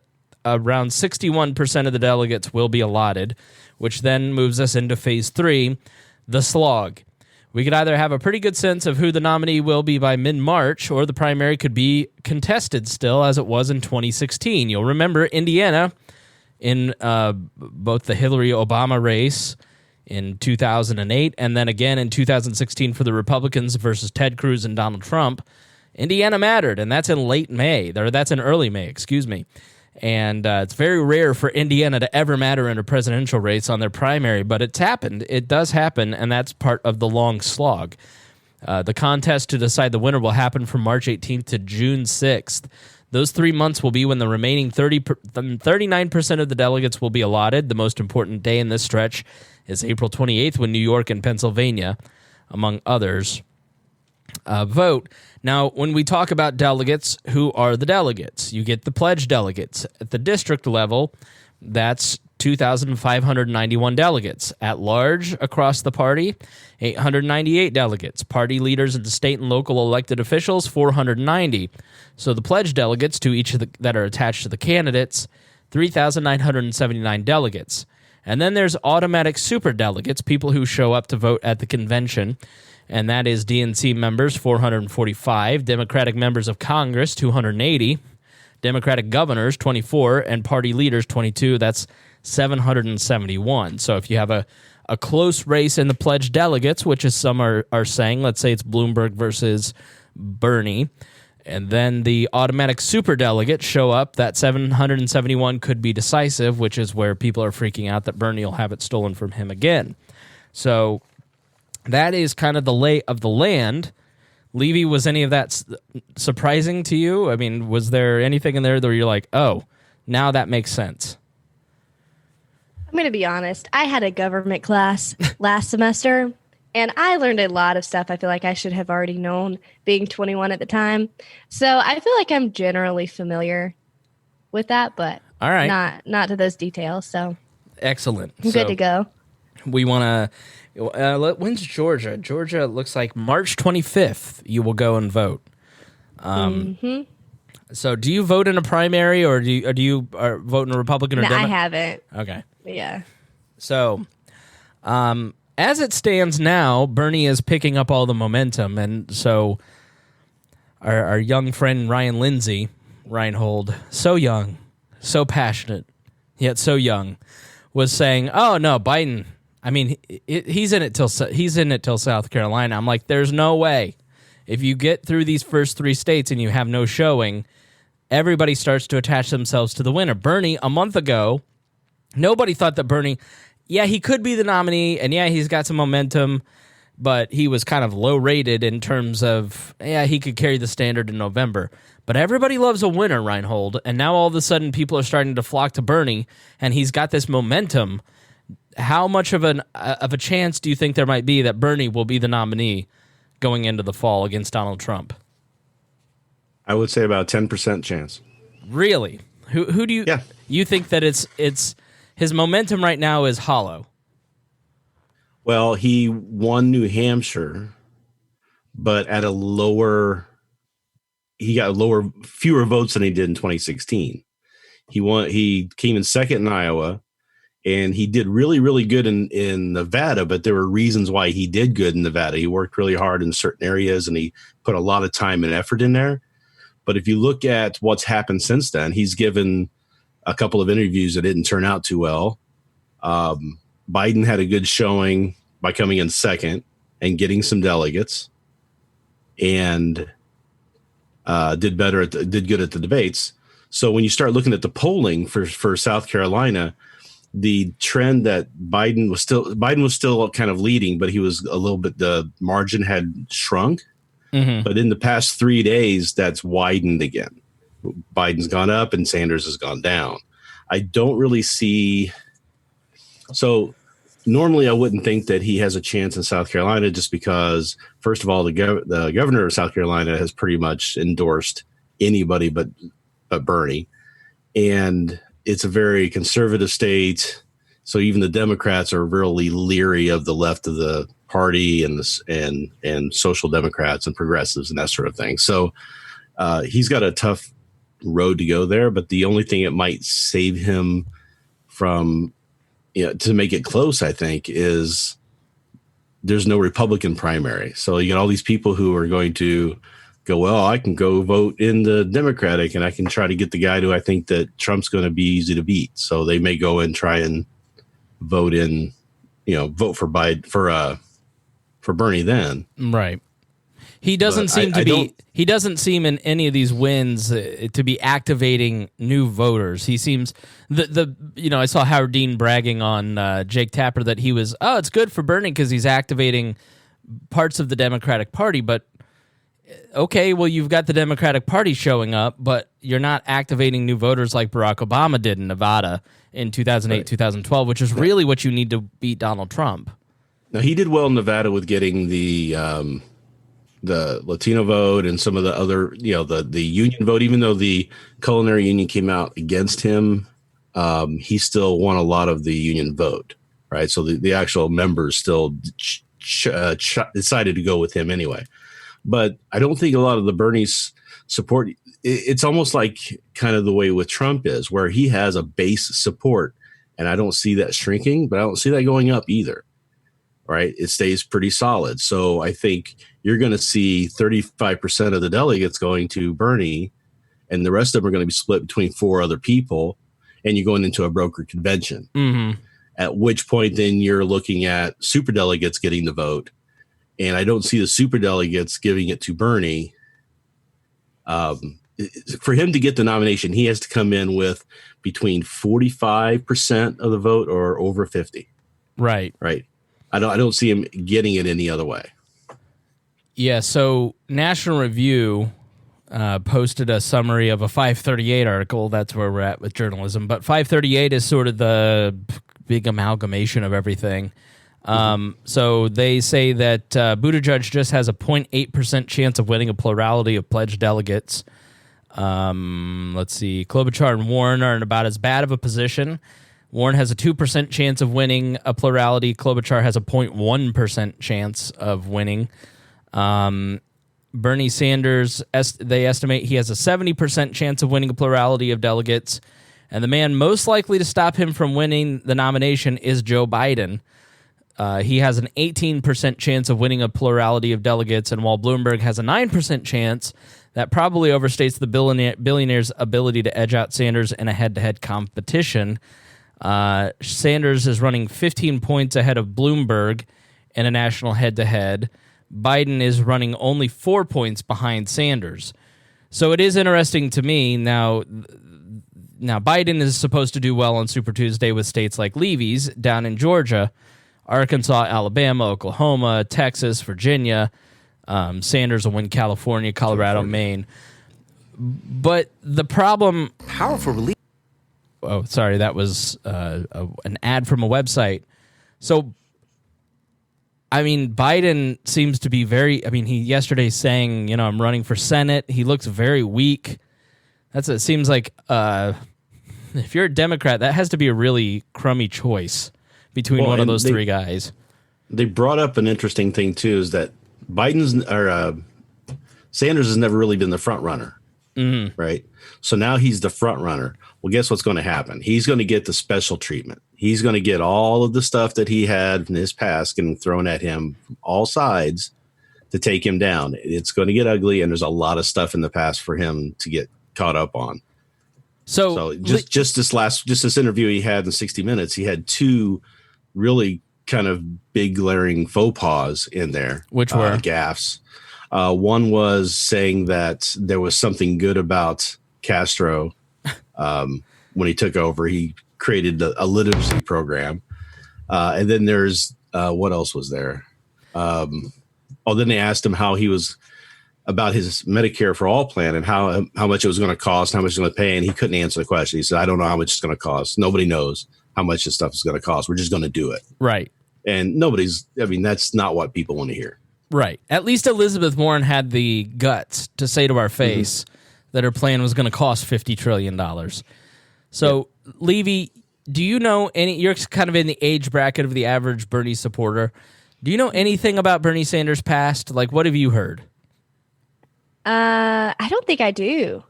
61% of the delegates will be allotted, which then moves us into phase three, the slog. We could either have a pretty good sense of who the nominee will be by mid-March, or the primary could be contested still as it was in 2016. You'll remember Indiana in both the Hillary-Obama race in 2008 and then again in 2016 for the Republicans versus Ted Cruz and Donald Trump. Indiana mattered, and that's in that's in early May, excuse me. And it's very rare for Indiana to ever matter in a presidential race on their primary, but it's happened. It does happen, and that's part of the long slog. The contest to decide the winner will happen from March 18th to June 6th. Those 3 months will be when the remaining 39% of the delegates will be allotted. The most important day in this stretch is April 28th, when New York and Pennsylvania, among others, vote. Now, when we talk about delegates, who are the delegates? You get the pledge delegates. At the district level, that's 2,591 delegates. At large, across the party, 898 delegates. Party leaders and state and local elected officials, 490. So the pledge delegates to each of that are attached to the candidates, 3,979 delegates. And then there's automatic super delegates, people who show up to vote at the convention. And that is DNC members, 445, Democratic members of Congress, 280, Democratic governors, 24, and party leaders, 22. That's 771. So if you have a close race in the pledged delegates, which is some are saying, let's say it's Bloomberg versus Bernie, and then the automatic super delegates show up, that 771 could be decisive, which is where people are freaking out that Bernie will have it stolen from him again. So that is kind of the lay of the land. Levy, was any of that surprising to you? I mean, was there anything in there where you're like, oh, now that makes sense? I'm going to be honest. I had a government class last semester, and I learned a lot of stuff I feel like I should have already known, being 21 at the time. So I feel like I'm generally familiar with that, but all right, not to those details. So excellent. I'm good to go. We want to... when's Georgia? Georgia looks like March 25th you will go and vote. So do you vote in a primary, or do you vote in a Republican or Democrat? I haven't. Okay. Yeah. So as it stands now, Bernie is picking up all the momentum. And so our young friend Ryan Lindsay, Rhinehold, so young, so passionate, yet so young, was saying, oh, no, Biden... I mean, he's in it till South Carolina. I'm like, there's no way. If you get through these first three states and you have no showing, everybody starts to attach themselves to the winner. Bernie, a month ago, nobody thought that Bernie, yeah, he could be the nominee, and yeah, he's got some momentum, but he was kind of low rated in terms of, yeah, he could carry the standard in November. But everybody loves a winner, Rhinehold, and now all of a sudden people are starting to flock to Bernie, and he's got this momentum. How much of a chance do you think there might be that Bernie will be the nominee going into the fall against Donald Trump? I would say about 10% chance. Really? Who do you you think that it's his momentum right now is hollow? Well, he won New Hampshire, but at a lower he got fewer votes than he did in 2016. He came in second in Iowa, and he did really, really good in Nevada, but there were reasons why he did good in Nevada. He worked really hard in certain areas, and he put a lot of time and effort in there. But if you look at what's happened since then, he's given a couple of interviews that didn't turn out too well. Biden had a good showing by coming in second and getting some delegates, and did good at the debates. So when you start looking at the polling for South Carolina, the trend that Biden was still kind of leading, but he was a little bit, the margin had shrunk. Mm-hmm. But in the past 3 days, that's widened again. Biden's gone up and Sanders has gone down. I don't really see. So normally I wouldn't think that he has a chance in South Carolina, just because, first of all, the governor of South Carolina has pretty much endorsed anybody but Bernie. And it's a very conservative state. So even the Democrats are really leery of the left of the party and social democrats and progressives and that sort of thing. So he's got a tough road to go there. But the only thing it might save him from, to make it close, I think, is there's no Republican primary. So you got all these people who are going to go, well, I can go vote in the Democratic and I can try to get the guy who I think that Trump's going to be easy to beat. So they may go and try and vote for Biden, for Bernie then. Right. He doesn't he doesn't seem in any of these wins to be activating new voters. He seems I saw Howard Dean bragging on Jake Tapper that it's good for Bernie because he's activating parts of the Democratic Party, but okay, well, you've got the Democratic Party showing up, but you're not activating new voters like Barack Obama did in Nevada in 2008, right. 2012, which is really what you need to beat Donald Trump. Now, he did well in Nevada with getting the Latino vote and some of the other, the union vote. Even though the culinary union came out against him, he still won a lot of the union vote, right? So the actual members still decided to go with him anyway. But I don't think a lot of the Bernie's support, it's almost like kind of the way with Trump is, where he has a base support, and I don't see that shrinking, but I don't see that going up either, right? It stays pretty solid. So I think you're going to see 35% of the delegates going to Bernie, and the rest of them are going to be split between 4 other people, and you're going into a brokered convention. Mm-hmm. At which point then you're looking at superdelegates getting the vote. And I don't see the superdelegates giving it to Bernie. For him to get the nomination, he has to come in with between 45% of the vote or over 50. Right. Right. I don't see him getting it any other way. Yeah. So National Review posted a summary of a 538 article. That's where we're at with journalism. But 538 is sort of the big amalgamation of everything. So they say that Buttigieg just has a 0.8% chance of winning a plurality of pledged delegates. Let's see. Klobuchar and Warren are in about as bad of a position. Warren has a 2% chance of winning a plurality. Klobuchar has a 0.1% chance of winning. Bernie Sanders, they estimate he has a 70% chance of winning a plurality of delegates. And the man most likely to stop him from winning the nomination is Joe Biden. He has an 18% chance of winning a plurality of delegates, and while Bloomberg has a 9% chance, that probably overstates the billionaire's ability to edge out Sanders in a head-to-head competition. Sanders is running 15 points ahead of Bloomberg in a national head-to-head. Biden is running only 4 points behind Sanders. So it is interesting to me now. Biden is supposed to do well on Super Tuesday with states like Levie's down in Georgia, Arkansas, Alabama, Oklahoma, Texas, Virginia. Sanders will win California, Colorado, Maine. But the problem... Powerful relief. Oh, sorry, that was an ad from a website. So, Biden seems to be he yesterday saying, I'm running for Senate. He looks very weak. It seems like if you're a Democrat, that has to be a really crummy choice between one of those 3 guys. They brought up an interesting thing too, is that Sanders has never really been the front runner, right? So now he's the front runner. Well, guess what's going to happen? He's going to get the special treatment. He's going to get all of the stuff that he had in his past getting thrown at him from all sides to take him down. It's going to get ugly, and there's a lot of stuff in the past for him to get caught up on. So just this interview he had in 60 Minutes, he had two really kind of big glaring faux pas in there. Which were gaffes. One was saying that there was something good about Castro when he took over. He created a literacy program. And then there's what else was there? Then they asked him how he was about his Medicare for All plan and how much it was going to cost, how much it's going to pay. And he couldn't answer the question. He said, I don't know how much it's going to cost. Nobody knows how much this stuff is going to cost. We're just going to do it. Right. And that's not what people want to hear. Right. At least Elizabeth Warren had the guts to say to our face that her plan was going to cost $50 trillion. So, Levie, do you know you're kind of in the age bracket of the average Bernie supporter. Do you know anything about Bernie Sanders' past? Like, what have you heard? I don't think I do.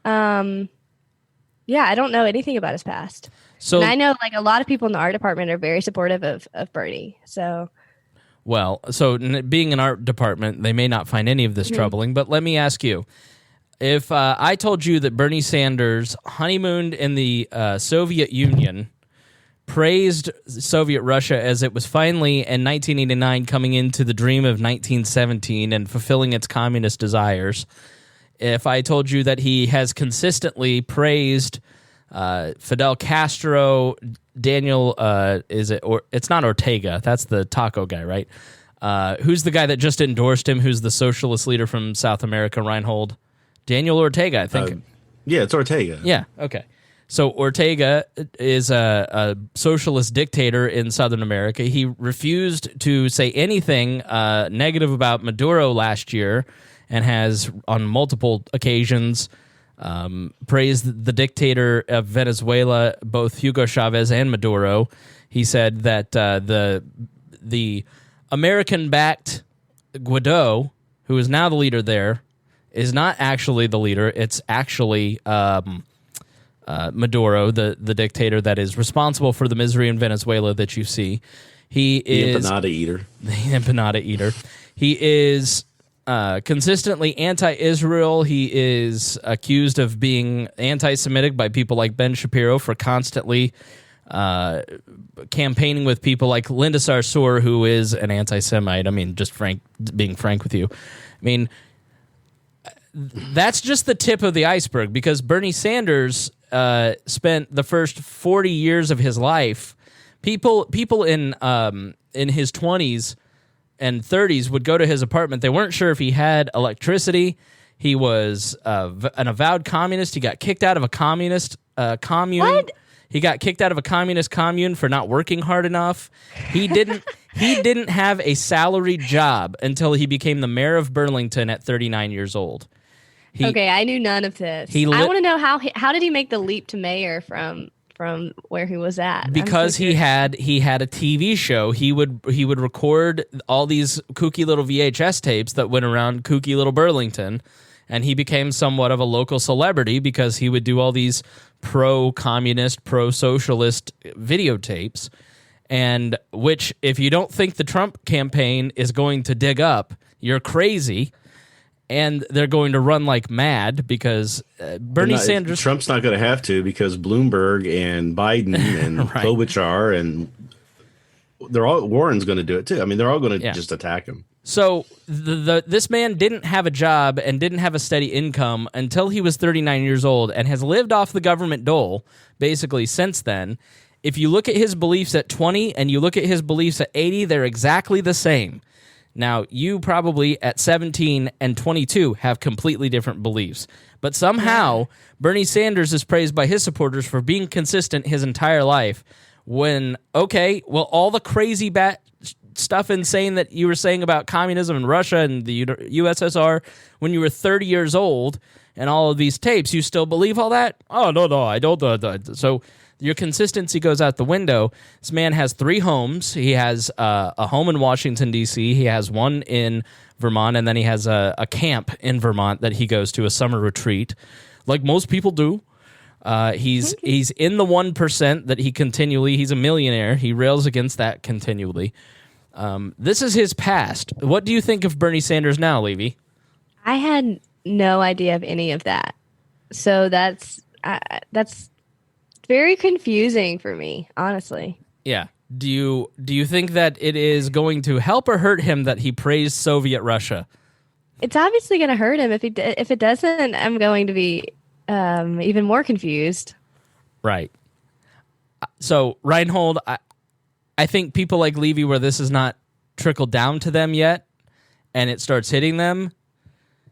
I don't know anything about his past. So, and I know like a lot of people in the art department are very supportive of Bernie. So, being an art department, they may not find any of this troubling, but let me ask you. If I told you that Bernie Sanders honeymooned in the Soviet Union, praised Soviet Russia as it was finally in 1989 coming into the dream of 1917 and fulfilling its communist desires, if I told you that he has consistently praised Fidel Castro, Daniel, it's not Ortega, that's the taco guy, right? Who's the guy that just endorsed him, who's the socialist leader from South America, Rhinehold? Daniel Ortega, I think. Yeah, it's Ortega. Yeah, okay. So Ortega is a socialist dictator in Southern America. He refused to say anything negative about Maduro last year and has, on multiple occasions, praised the dictator of Venezuela, both Hugo Chavez and Maduro. He said that the American-backed Guaido, who is now the leader there, is not actually the leader. It's actually Maduro, the dictator that is responsible for the misery in Venezuela that you see. He is the empanada eater. The empanada eater. He is consistently anti-Israel. He is accused of being anti-Semitic by people like Ben Shapiro for constantly campaigning with people like Linda Sarsour, who is an anti-Semite. I mean, being frank with you. I mean, that's just the tip of the iceberg, because Bernie Sanders spent the first 40 years of his life. People in his 20s and 30s would go to his apartment. They weren't sure if he had electricity. He was an avowed communist. He got kicked out of a communist commune. What? He got kicked out of a communist commune for not working hard enough. He didn't have a salaried job until he became the mayor of Burlington at 39 years old. Okay, I knew none of this. I want to know how did he make the leap to mayor from where he was at? Because he had a TV show. He would record all these kooky little VHS tapes that went around kooky little Burlington, and he became somewhat of a local celebrity because he would do all these pro-communist, pro-socialist videotapes, and which, if you don't think the Trump campaign is going to dig up, you're crazy. And they're going to run like mad because Bernie Sanders... Trump's not going to have to, because Bloomberg and Biden and right. Klobuchar and Warren's going to do it too. I mean, they're all going to just attack him. So this man didn't have a job and didn't have a steady income until he was 39 years old and has lived off the government dole basically since then. If you look at his beliefs at 20 and you look at his beliefs at 80, they're exactly the same. Now, you probably at 17 and 22 have completely different beliefs. But somehow, Bernie Sanders is praised by his supporters for being consistent his entire life. When, all the crazy stuff insane that you were saying about communism and Russia and the USSR when you were 30 years old and all of these tapes, you still believe all that? Oh, no, I don't. So your consistency goes out the window. This man has 3 homes. He has a home in Washington, D.C., he has one in Vermont, and then he has a camp in Vermont that he goes to, a summer retreat, like most people do. He's in the 1% that he's a millionaire. He rails against that continually. This is his past. What do you think of Bernie Sanders now, Levie? I had no idea of any of that. So that's very confusing for me, honestly. Yeah. Do you think that it is going to help or hurt him that he praised Soviet Russia? It's obviously going to hurt him. If it doesn't, I'm going to be even more confused. Right. So, Rhinehold, I think people like Levie, where this has not trickled down to them yet, and it starts hitting them,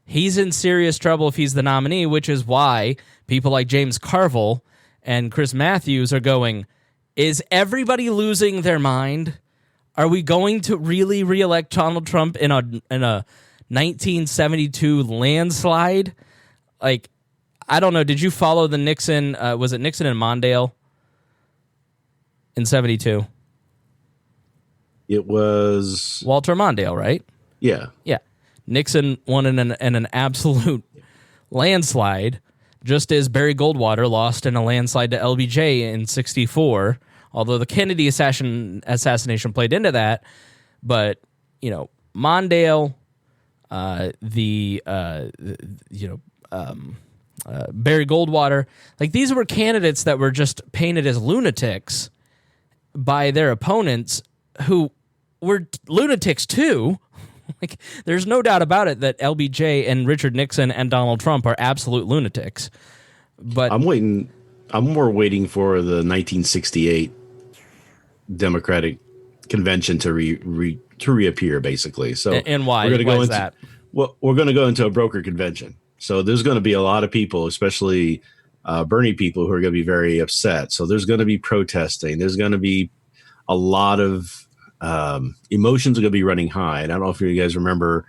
he's in serious trouble if he's the nominee, which is why people like James Carville and Chris Matthews are going, is everybody losing their mind? Are we going to really reelect Donald Trump in a 1972 landslide? Like, I don't know. Did you follow the Nixon? Was it Nixon and Mondale in 72? It was Walter Mondale, right? Yeah. Yeah. Nixon won in an absolute landslide, just as Barry Goldwater lost in a landslide to LBJ in 64, although the Kennedy assassination played into that. But, Mondale, Barry Goldwater, like these were candidates that were just painted as lunatics by their opponents who were lunatics too. Like, there's no doubt about it that LBJ and Richard Nixon and Donald Trump are absolute lunatics. But I'm more waiting for the 1968 Democratic Convention to reappear, basically. So, and why? Why is that? Well, we're going to go into a broker convention. So there's going to be a lot of people, especially Bernie people, who are going to be very upset. So there's going to be protesting. There's going to be a lot of emotions are going to be running high. And I don't know if you guys remember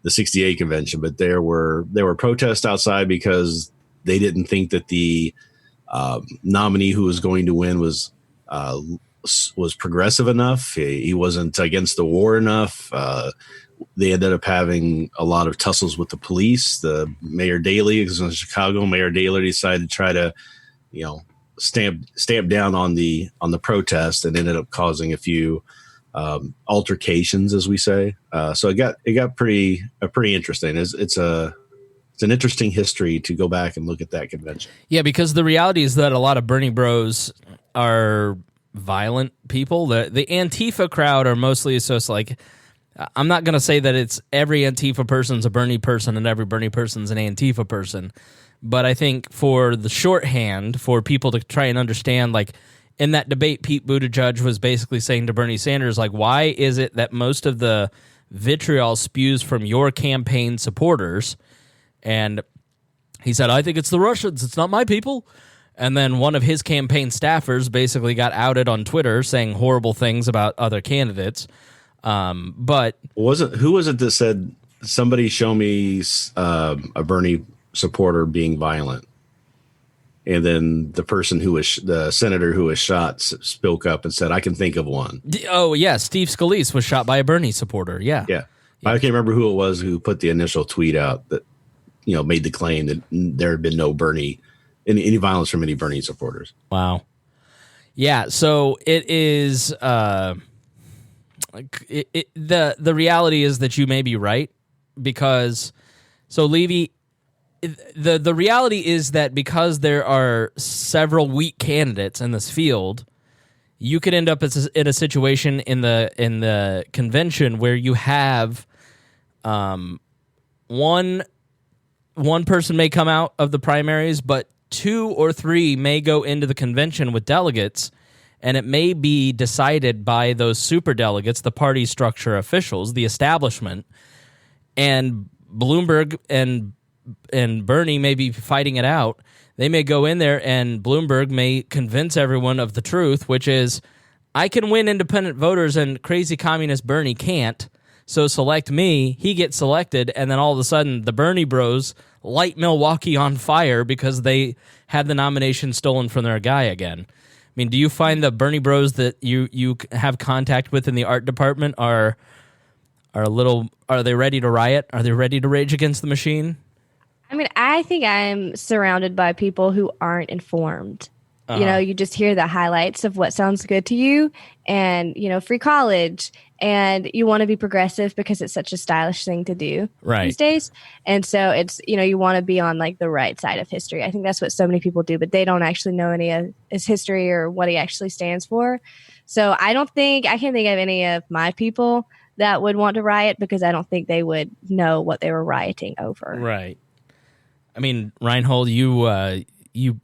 the 68 convention, but there were protests outside because they didn't think that the nominee who was going to win was progressive enough. He wasn't against the war enough. They ended up having a lot of tussles with the police. The Mayor Daley, because in Chicago, Mayor Daley decided to try to, stamp down on the protest, and ended up causing a few altercations, as we say. So it got pretty interesting. It's an interesting history to go back and look at that convention. Yeah, because the reality is that a lot of Bernie bros are violent people. The Antifa crowd are mostly like, I'm not going to say that it's every Antifa person's a Bernie person and every Bernie person's an Antifa person, but I think for the shorthand, for people to try and understand, like in that debate, Pete Buttigieg was basically saying to Bernie Sanders, like, why is it that most of the vitriol spews from your campaign supporters? And he said, I think it's the Russians. It's not my people. And then one of his campaign staffers basically got outed on Twitter saying horrible things about other candidates. But who was it that said, somebody show me a Bernie supporter being violent? And then the person the senator who was shot spoke up and said, I can think of one. Oh, yeah. Steve Scalise was shot by a Bernie supporter. Yeah. I can't remember who it was who put the initial tweet out that, made the claim that there had been no any violence from any Bernie supporters. Wow. Yeah. So it is, the reality is that you may be right, because Levie, the reality is that because there are several weak candidates in this field, you could end up in a situation in the convention where you have one person may come out of the primaries, but 2 or 3 may go into the convention with delegates, and it may be decided by those superdelegates, the party structure officials, the establishment, and Bloomberg and Bernie may be fighting it out. They may go in there and Bloomberg may convince everyone of the truth, which is, I can win independent voters and crazy communist Bernie can't, so select me. He gets selected, and then all of a sudden, the Bernie Bros light Milwaukee on fire because they had the nomination stolen from their guy again. I mean, do you find the Bernie Bros that you have contact with in the art department are they ready to riot? Are they ready to rage against the machine? I mean, I think I'm surrounded by people who aren't informed. You know, you just hear the highlights of what sounds good to you and, you know, free college, and you want to be progressive because it's such a stylish thing to do these days. And so it's, you know, you want to be on like the right side of history. I think that's what so many people do, but they don't actually know any of his history or what he actually stands for. So I can't think of any of my people that would want to riot because I don't think they would know what they were rioting over. Right. I mean, Rhinehold, you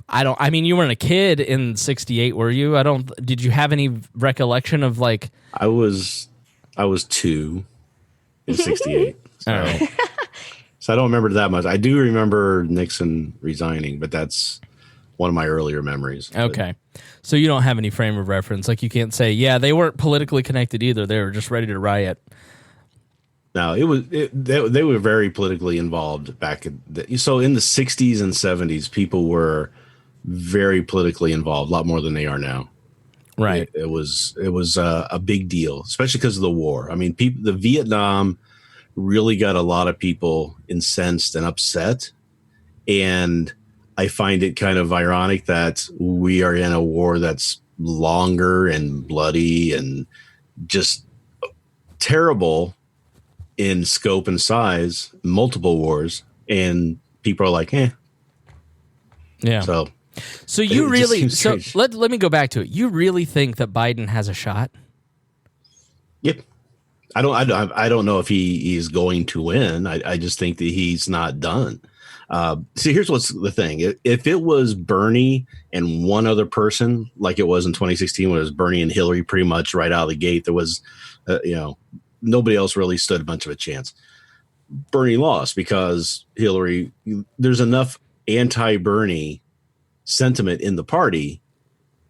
weren't a kid in 68, were you? Did you have any recollection of like? I was 2 in 68. So, all right. So I don't remember that much. I do remember Nixon resigning, but that's one of my earlier memories. Okay. So you don't have any frame of reference. Like you can't say, yeah, they weren't politically connected either. They were just ready to riot. No, they were very politically involved back so in the 60s and 70s, people were very politically involved, a lot more than they are now. Right. It was a big deal, especially because of the war. I mean, the Vietnam really got a lot of people incensed and upset. And I find it kind of ironic that we are in a war that's longer and bloody and just terrible in scope and size, multiple wars, and people are like, yeah. So you really let me go back to it. You really think that Biden has a shot? Yep. I don't know if he is going to win. I just think that he's not done. See, here's what's the thing. If it was Bernie and one other person, like it was in 2016, when it was Bernie and Hillary pretty much right out of the gate, there was, nobody else really stood much of a chance. Bernie lost because Hillary, there's enough anti-Bernie sentiment in the party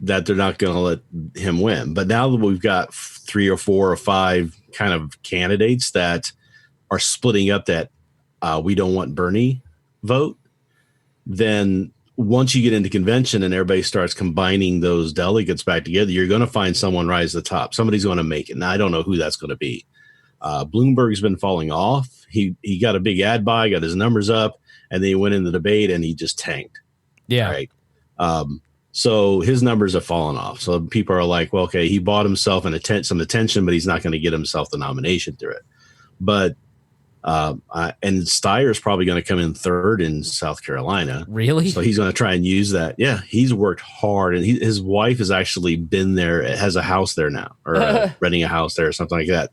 that they're not going to let him win. But now that we've got 3 or 4 or 5 kind of candidates that are splitting up that we don't want Bernie vote, then once you get into convention and everybody starts combining those delegates back together, you're going to find someone rise to the top. Somebody's going to make it. Now, I don't know who that's going to be. Bloomberg's been falling off. He got a big ad buy, got his numbers up, and then he went in the debate and he just tanked. Yeah. Right. So his numbers have fallen off. So people are like, well, okay, he bought himself some attention, but he's not going to get himself the nomination through it. But and Steyer's probably going to come in third in South Carolina. Really? So he's going to try and use that. Yeah, he's worked hard, and his wife has actually been there, has a house there now, or renting a house there or something like that.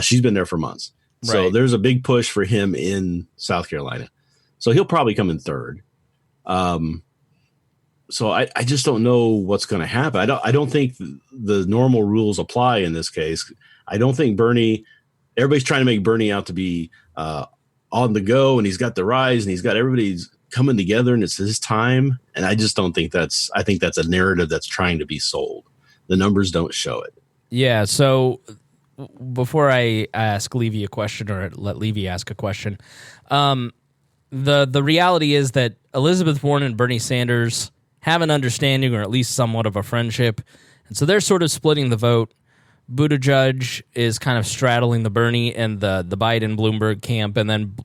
She's been there for months. Right. So there's a big push for him in South Carolina. So he'll probably come in third. So I just don't know what's going to happen. I don't think the normal rules apply in this case. I don't think everybody's trying to make Bernie out to be on the go, and he's got the rise, and he's got everybody's coming together, and it's his time. And I just don't think I think that's a narrative that's trying to be sold. The numbers don't show it. Yeah. So before I ask Levie a question, or let Levie ask a question, the reality is that Elizabeth Warren and Bernie Sanders have an understanding, or at least somewhat of a friendship, and so they're sort of splitting the vote. Buttigieg is kind of straddling the Bernie and the Biden-Bloomberg camp, and then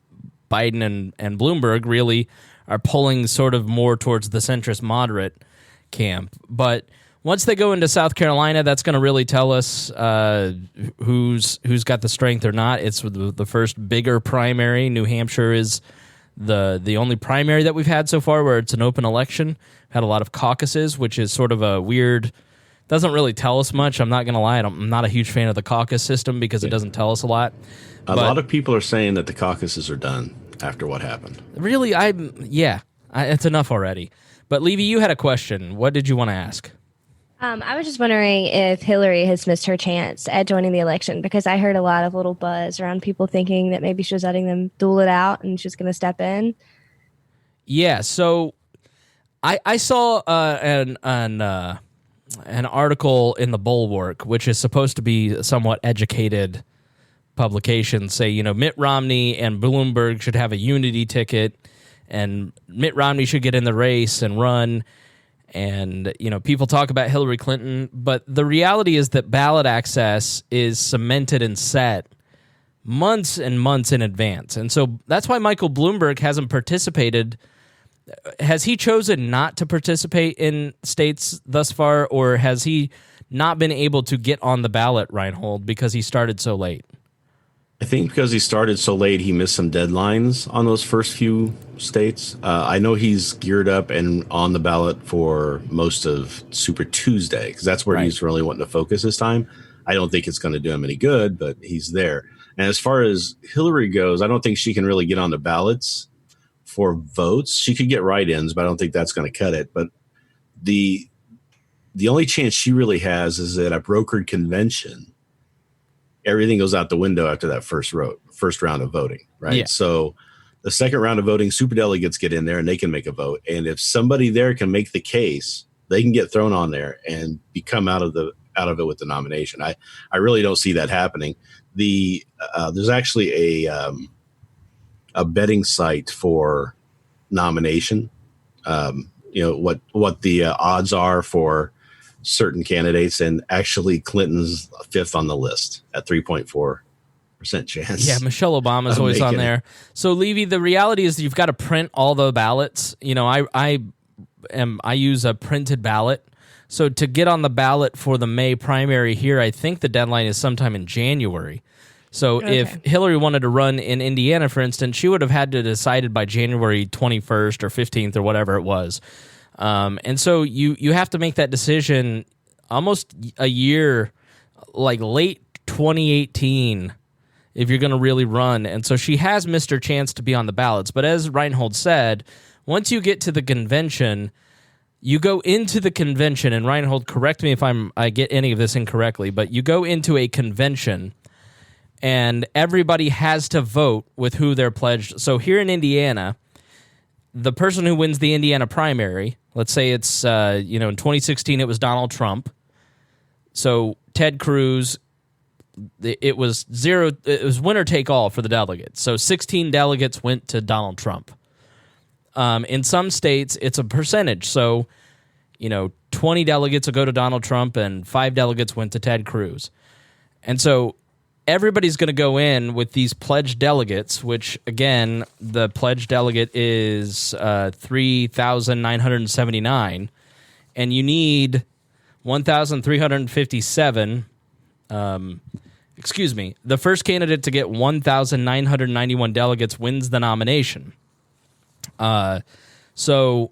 Biden and Bloomberg really are pulling sort of more towards the centrist moderate camp. But once they go into South Carolina, that's going to really tell us who's got the strength or not. It's the first bigger primary. New Hampshire is the only primary that we've had so far where it's an open election. Had a lot of caucuses, which is sort of a weird. Doesn't really tell us much. I'm not going to lie. I'm not a huge fan of the caucus system because it doesn't tell us a lot. A lot of people are saying that the caucuses are done after what happened. Really, it's enough already. But Levie, you had a question. What did you want to ask? I was just wondering if Hillary has missed her chance at joining the election, because I heard a lot of little buzz around people thinking that maybe she was letting them duel it out and she's going to step in. Yeah, so I saw an article in the Bulwark, which is supposed to be somewhat educated publications say, Mitt Romney and Bloomberg should have a unity ticket, and Mitt Romney should get in the race and run. And, people talk about Hillary Clinton, but the reality is that ballot access is cemented and set months and months in advance. And so that's why Michael Bloomberg hasn't participated. Has he chosen not to participate in states thus far, or has he not been able to get on the ballot, Rhinehold, because he started so late? I think because he started so late, he missed some deadlines on those first few states. I know he's geared up and on the ballot for most of Super Tuesday, because that's where he's really wanting to focus his time. I don't think it's going to do him any good, but he's there. And as far as Hillary goes, I don't think she can really get on the ballots for votes. She could get write-ins, but I don't think that's going to cut it. But the only chance she really has is at a brokered convention. Everything goes out the window after that first round of voting, right? Yeah. So the second round of voting, superdelegates get in there and they can make a vote. And if somebody there can make the case, they can get thrown on there and become out of it with the nomination. I really don't see that happening. There's actually a betting site for nomination. What the odds are for certain candidates, and actually Clinton's fifth on the list at 3.4% chance. Yeah, Michelle Obama's always on there. So, Levie, the reality is you've got to print all the ballots. I use a printed ballot. So to get on the ballot for the May primary here, I think the deadline is sometime in January. So if Hillary wanted to run in Indiana, for instance, she would have had to decide it by January 21st or 15th or whatever it was. And so you have to make that decision almost a year, like late 2018, if you're going to really run. And so she has missed her chance to be on the ballots. But as Rhinehold said, once you get to the convention, you go into the convention, and Rhinehold, correct me if I get any of this incorrectly, but you go into a convention and everybody has to vote with who they're pledged. So here in Indiana, the person who wins the Indiana primary, let's say it's, in 2016 it was Donald Trump. So Ted Cruz, it was winner take all for the delegates. So 16 delegates went to Donald Trump. In some states, it's a percentage. So, 20 delegates will go to Donald Trump and 5 delegates went to Ted Cruz. And so everybody's going to go in with these pledged delegates, which, again, the pledged delegate is 3,979, and you need 1,357. The first candidate to get 1,991 delegates wins the nomination. So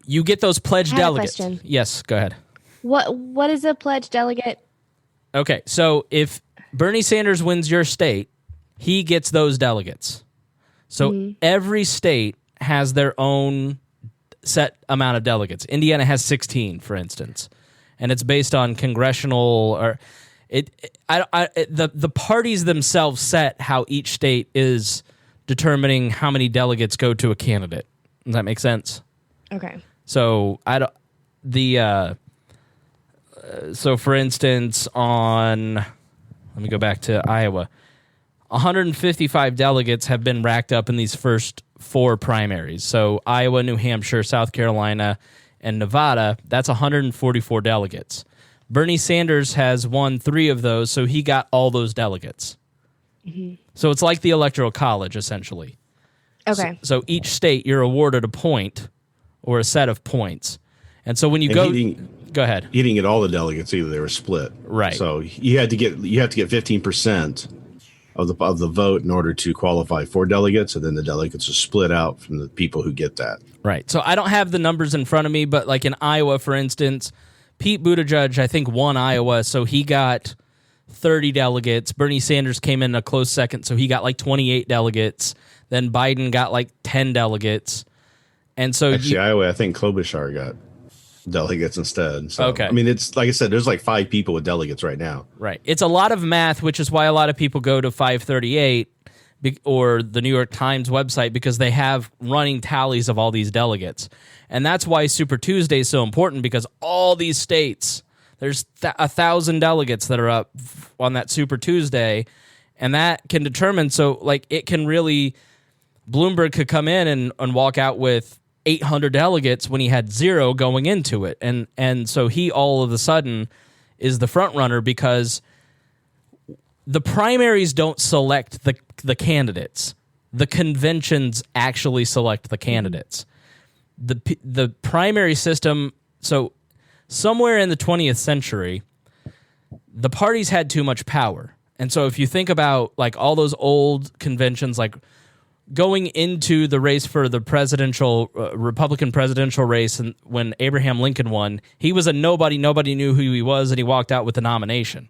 you get those pledged delegates. Question. Yes, go ahead. What is a pledged delegate? Okay, so if Bernie Sanders wins your state, he gets those delegates. So every state has their own set amount of delegates. Indiana has 16, for instance, and it's based on congressional or the parties themselves set how each state is determining how many delegates go to a candidate. Does that make sense? Okay. So so for instance, let me go back to Iowa. 155 delegates have been racked up in these first 4 primaries. So Iowa, New Hampshire, South Carolina, and Nevada, that's 144 delegates. Bernie Sanders has won 3 of those, so he got all those delegates. Mm-hmm. So it's like the Electoral College, essentially. Okay. So each state, you're awarded a point or a set of points. And so when you go ahead. He didn't get all the delegates either. They were split. Right. So you have to get 15% of the vote in order to qualify for delegates, and then the delegates are split out from the people who get that. Right. So I don't have the numbers in front of me, but like in Iowa, for instance, Pete Buttigieg, I think, won Iowa, so he got 30 delegates. Bernie Sanders came in a close second, so he got like 28 delegates. Then Biden got like 10 delegates. And so actually, Iowa, I think Klobuchar got delegates instead. So, okay. I mean, it's like I said, there's like 5 people with delegates right now. Right. It's a lot of math, which is why a lot of people go to 538 or the New York Times website, because they have running tallies of all these delegates. And that's why Super Tuesday is so important, because all these states, there's 1,000 delegates that are up on that Super Tuesday, and that can determine. So, like, it can really, Bloomberg could come in and walk out with 800 delegates when he had 0 going into it, and so he all of a sudden is the front runner because the primaries don't select the candidates. The conventions actually select the candidates. The primary system, so somewhere in the 20th century, the parties had too much power. And so if you think about like all those old conventions, like going into the race for the presidential Republican presidential race, and when Abraham Lincoln won, he was a nobody. Nobody knew who he was, and he walked out with the nomination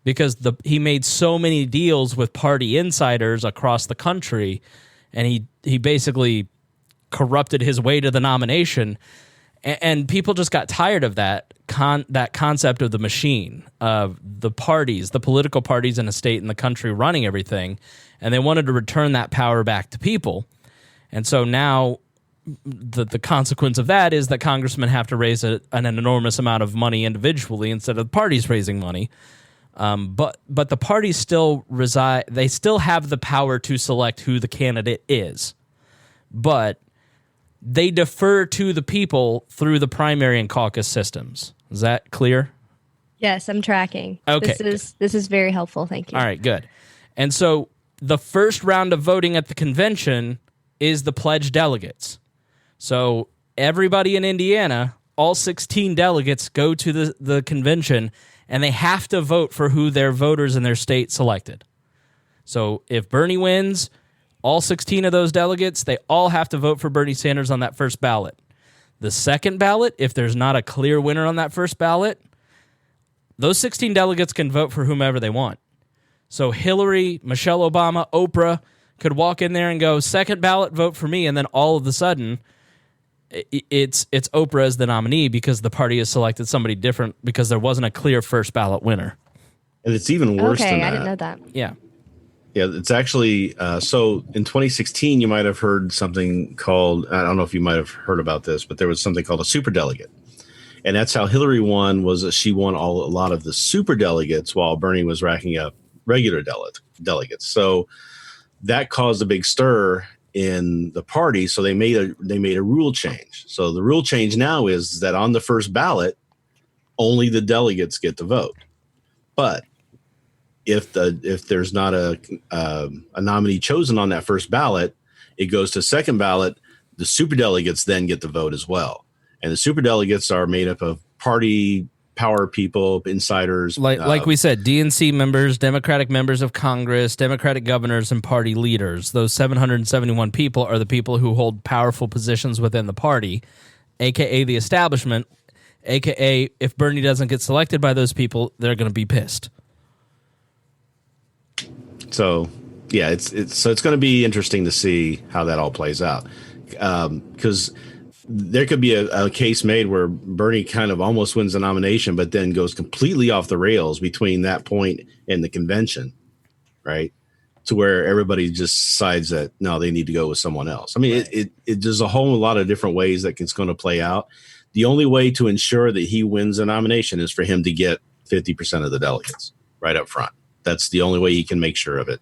because he made so many deals with party insiders across the country, and he basically corrupted his way to the nomination. And people just got tired of that concept of the machine, of the parties, the political parties in a state and the country running everything, and they wanted to return that power back to people. And so now the consequence of that is that congressmen have to raise an enormous amount of money individually instead of the parties raising money. But the parties still reside; they still have the power to select who the candidate is, but they defer to the people through the primary and caucus systems. Is that clear? Yes, I'm tracking. Okay. This is very helpful. Thank you. All right, good. And so the first round of voting at the convention is the pledged delegates. So everybody in Indiana, all 16 delegates, go to the convention, and they have to vote for who their voters in their state selected. So if Bernie wins, all 16 of those delegates, they all have to vote for Bernie Sanders on that first ballot. The second ballot, if there's not a clear winner on that first ballot, those 16 delegates can vote for whomever they want. So Hillary, Michelle Obama, Oprah could walk in there and go, second ballot, vote for me, and then all of a sudden, it's Oprah as the nominee because the party has selected somebody different because there wasn't a clear first ballot winner. And it's even worse than that. I didn't know that. Yeah. Yeah, it's actually so in 2016, you might have heard something called, I don't know if you might have heard about this, but there was something called a superdelegate. And that's how Hillary won, was that she won a lot of the superdelegates while Bernie was racking up regular delegates. So that caused a big stir in the party. So they made a rule change. So the rule change now is that on the first ballot, only the delegates get to vote. But if there's not a nominee chosen on that first ballot, it goes to second ballot. The superdelegates then get the vote as well. And the superdelegates are made up of party power people, insiders. Like we said, DNC members, Democratic members of Congress, Democratic governors, and party leaders. Those 771 people are the people who hold powerful positions within the party, a.k.a. the establishment, a.k.a. if Bernie doesn't get selected by those people, they're going to be pissed. So, yeah, it's going to be interesting to see how that all plays out, because there could be a case made where Bernie kind of almost wins the nomination, but then goes completely off the rails between that point and the convention, right? To where everybody just decides that, no, they need to go with someone else. I mean, right. There's a whole lot of different ways that it's going to play out. The only way to ensure that he wins the nomination is for him to get 50% of the delegates right up front. That's the only way he can make sure of it.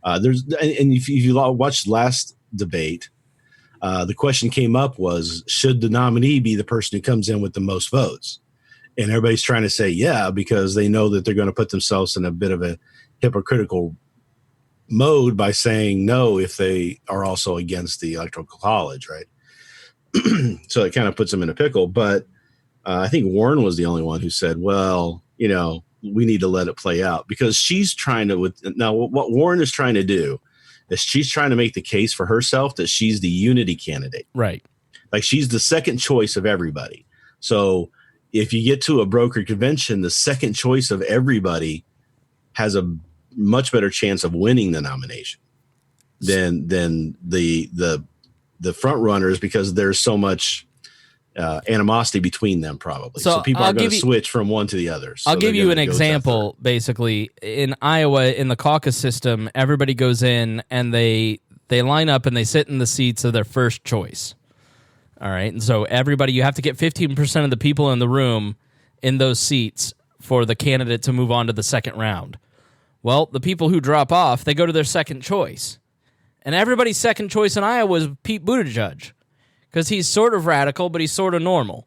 If you watched last debate, the question came up was, should the nominee be the person who comes in with the most votes? And everybody's trying to say, yeah, because they know that they're going to put themselves in a bit of a hypocritical mode by saying no if they are also against the Electoral College, right? So it kind of puts them in a pickle. But I think Warren was the only one who said, well, we need to let it play out, because she's trying to, now what Warren is trying to do is she's trying to make the case for herself that she's the unity candidate. Right. Like she's the second choice of everybody. So if you get to a brokered convention, the second choice of everybody has a much better chance of winning the nomination than the front runners, because there's so much animosity between them probably. So people are going to switch from one to the other. So I'll give you an example. Basically, in Iowa, in the caucus system, everybody goes in and they line up and they sit in the seats of their first choice. All right. And so everybody, you have to get 15% of the people in the room in those seats for the candidate to move on to the second round. Well, the people who drop off, they go to their second choice. And everybody's second choice in Iowa is Pete Buttigieg, because he's sort of radical, but he's sort of normal.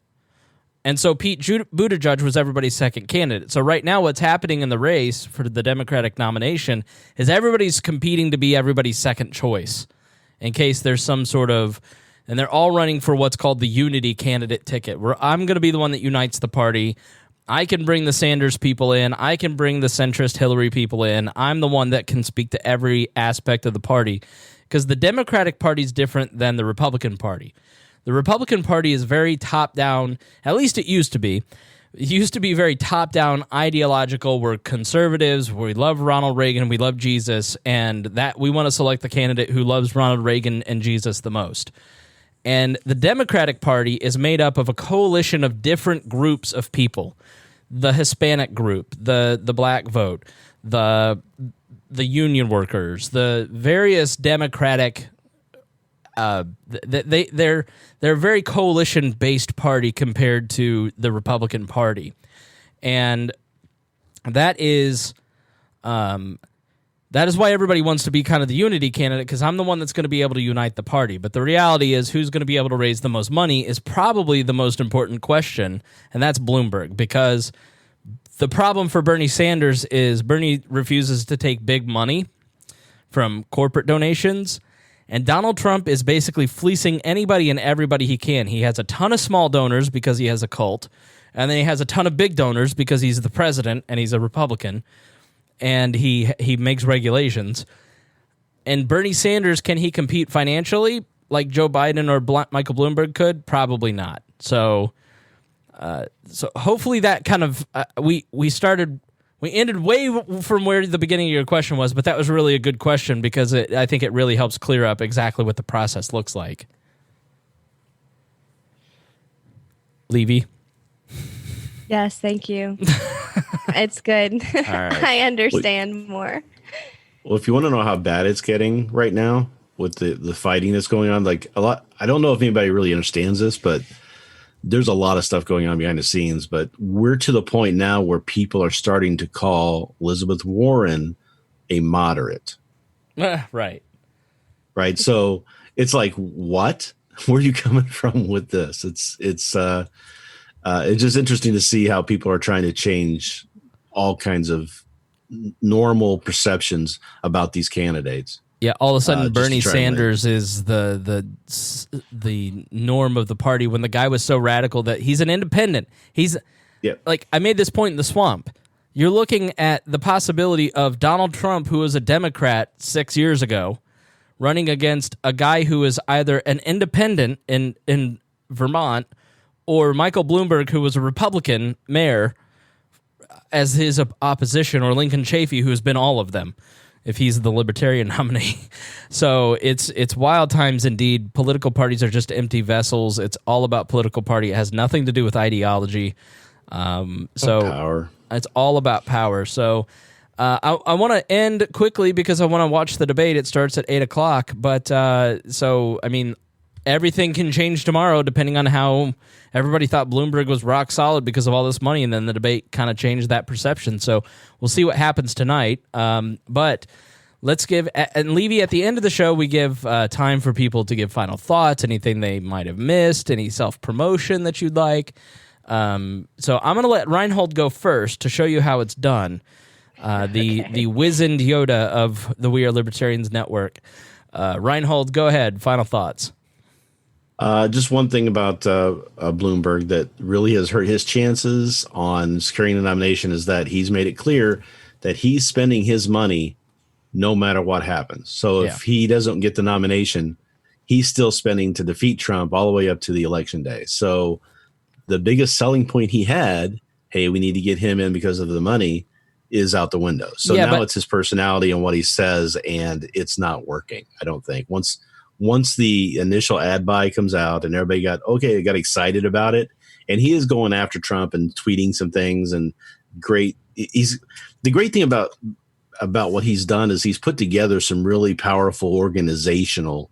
And so Pete Buttigieg was everybody's second candidate. So right now what's happening in the race for the Democratic nomination is everybody's competing to be everybody's second choice in case there's some sort of... And they're all running for what's called the unity candidate ticket, where I'm going to be the one that unites the party. I can bring the Sanders people in. I can bring the centrist Hillary people in. I'm the one that can speak to every aspect of the party, because the Democratic Party is different than the Republican Party. The Republican Party is very top-down, at least it used to be. It used to be very top-down ideological. We're conservatives, we love Ronald Reagan, we love Jesus, and that we want to select the candidate who loves Ronald Reagan and Jesus the most. And the Democratic Party is made up of a coalition of different groups of people. The Hispanic group, the black vote, the union workers, the various Democratic... they're a very coalition-based party compared to the Republican Party, and that is why everybody wants to be kind of the unity candidate, because I'm the one that's going to be able to unite the party. But the reality is, who's going to be able to raise the most money is probably the most important question, and that's Bloomberg, because the problem for Bernie Sanders is Bernie refuses to take big money from corporate donations. And Donald Trump is basically fleecing anybody and everybody he can. He has a ton of small donors because he has a cult, and then he has a ton of big donors because he's the president and he's a Republican, and he makes regulations. And Bernie Sanders, can he compete financially like Joe Biden or Michael Bloomberg could? Probably not. So hopefully that kind of we ended way from where the beginning of your question was, but that was really a good question, because I think it really helps clear up exactly what the process looks like. Levie? Yes, thank you. It's good. All right. I understand more. Well, if you want to know how bad it's getting right now with the fighting that's going on, like a lot, I don't know if anybody really understands this, but there's a lot of stuff going on behind the scenes. But we're to the point now where people are starting to call Elizabeth Warren a moderate. Right. Right. So it's like, what? Where are you coming from with this? It's just interesting to see how people are trying to change all kinds of normal perceptions about these candidates. Yeah, all of a sudden Bernie Sanders is the norm of the party, when the guy was so radical that he's an independent. He's like, I made this point in the swamp. You're looking at the possibility of Donald Trump, who was a Democrat 6 years ago, running against a guy who is either an independent in Vermont, or Michael Bloomberg, who was a Republican mayor, as his opposition, or Lincoln Chafee, who has been all of them, if he's the Libertarian nominee. So it's wild times indeed. Political parties are just empty vessels. It's all about political party. It has nothing to do with ideology. Power. It's all about power. So I want to end quickly because I want to watch the debate. It starts at 8 o'clock. But so, I mean, everything can change tomorrow depending on how everybody thought Bloomberg was rock solid because of all this money, and then the debate kind of changed that perception. So we'll see what happens tonight. But let's give, and Levie, at the end of the show, we give time for people to give final thoughts, anything they might have missed, any self-promotion that you'd like. So I'm going to let Rhinehold go first to show you how it's done. The wizened Yoda of the We Are Libertarians Network. Rhinehold, go ahead. Final thoughts. Just one thing about Bloomberg that really has hurt his chances on securing the nomination is that he's made it clear that he's spending his money no matter what happens. So if he doesn't get the nomination, he's still spending to defeat Trump all the way up to the election day. So the biggest selling point he had, hey, we need to get him in because of the money, is out the window. So now it's his personality and what he says, and it's not working, I don't think. Once the initial ad buy comes out and everybody got excited about it, and he is going after Trump and tweeting some things, and the great thing about what he's done is he's put together some really powerful organizational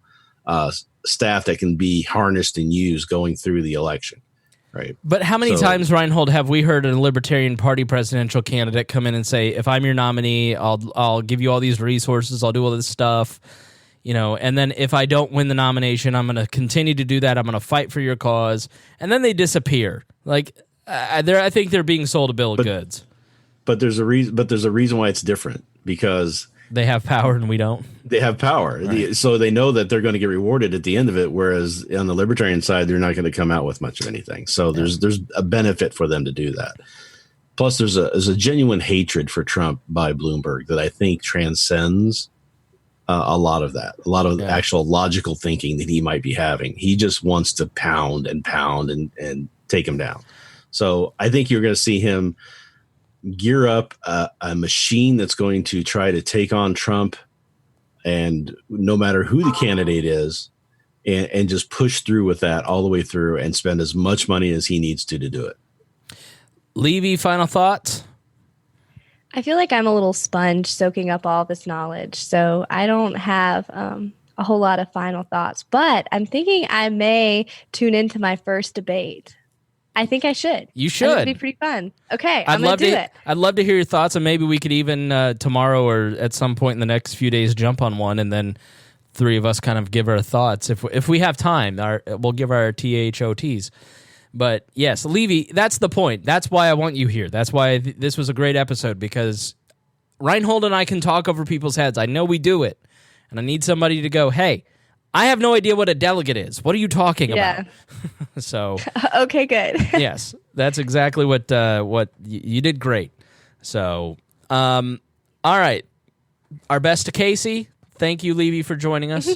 staff that can be harnessed and used going through the election. right? But how many times, Rhinehold, have we heard a Libertarian Party presidential candidate come in and say, if I'm your nominee, I'll give you all these resources, I'll do all this stuff, and then if I don't win the nomination, I'm going to continue to do that, I'm going to fight for your cause, and then they disappear. Like, I think they're being sold a bill of goods. But there's a reason why it's different, because they have power and we don't. They have power. Right. So they know that they're going to get rewarded at the end of it, whereas on the Libertarian side, they're not going to come out with much of anything. So there's a benefit for them to do that. Plus, there's a genuine hatred for Trump by Bloomberg that I think transcends a lot of that, a lot of actual logical thinking that he might be having. He just wants to pound and take him down. So I think you're going to see him gear up a machine that's going to try to take on Trump, and no matter who the candidate is, and just push through with that all the way through and spend as much money as he needs to do it. Levie, final thoughts? I feel like I'm a little sponge soaking up all this knowledge, so I don't have a whole lot of final thoughts, but I'm thinking I may tune into my first debate. I think I should. You should. It'd be pretty fun. Okay, I'm going to do it. I'd love to hear your thoughts, and maybe we could even tomorrow or at some point in the next few days jump on one, and then three of us kind of give our thoughts. If we have time, we'll give our THOTs. But yes, Levie, that's the point. That's why I want you here. That's why this was a great episode, because Rhinehold and I can talk over people's heads. I know we do it, and I need somebody to go, hey, I have no idea what a delegate is. What are you talking about? So okay, good. Yes, that's exactly what you did. Great. So, all right. Our best to Casey. Thank you, Levie, for joining us.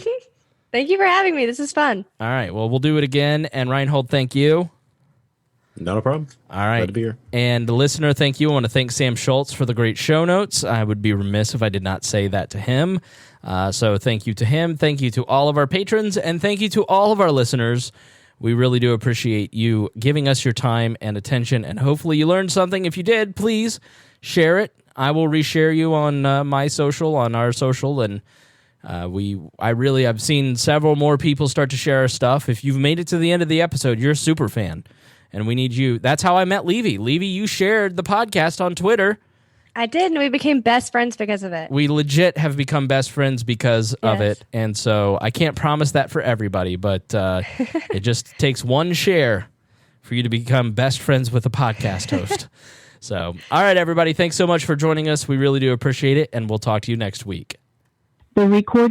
Thank you for having me. This is fun. All right. Well, we'll do it again. And Rhinehold, thank you. Not a problem. All right. Glad to be here. And the listener, thank you. I want to thank Sam Schultz for the great show notes. I would be remiss if I did not say that to him. So thank you to him. Thank you to all of our patrons. And thank you to all of our listeners. We really do appreciate you giving us your time and attention. And hopefully you learned something. If you did, please share it. I will reshare you on my social, on our social. And I've seen several more people start to share our stuff. If you've made it to the end of the episode, you're a super fan. And we need you. That's how I met Levie. Levie, you shared the podcast on Twitter. I did, and we became best friends because of it. We legit have become best friends because of it. And so I can't promise that for everybody, but it just takes one share for you to become best friends with a podcast host. So, all right, everybody. Thanks so much for joining us. We really do appreciate it, and we'll talk to you next week. The record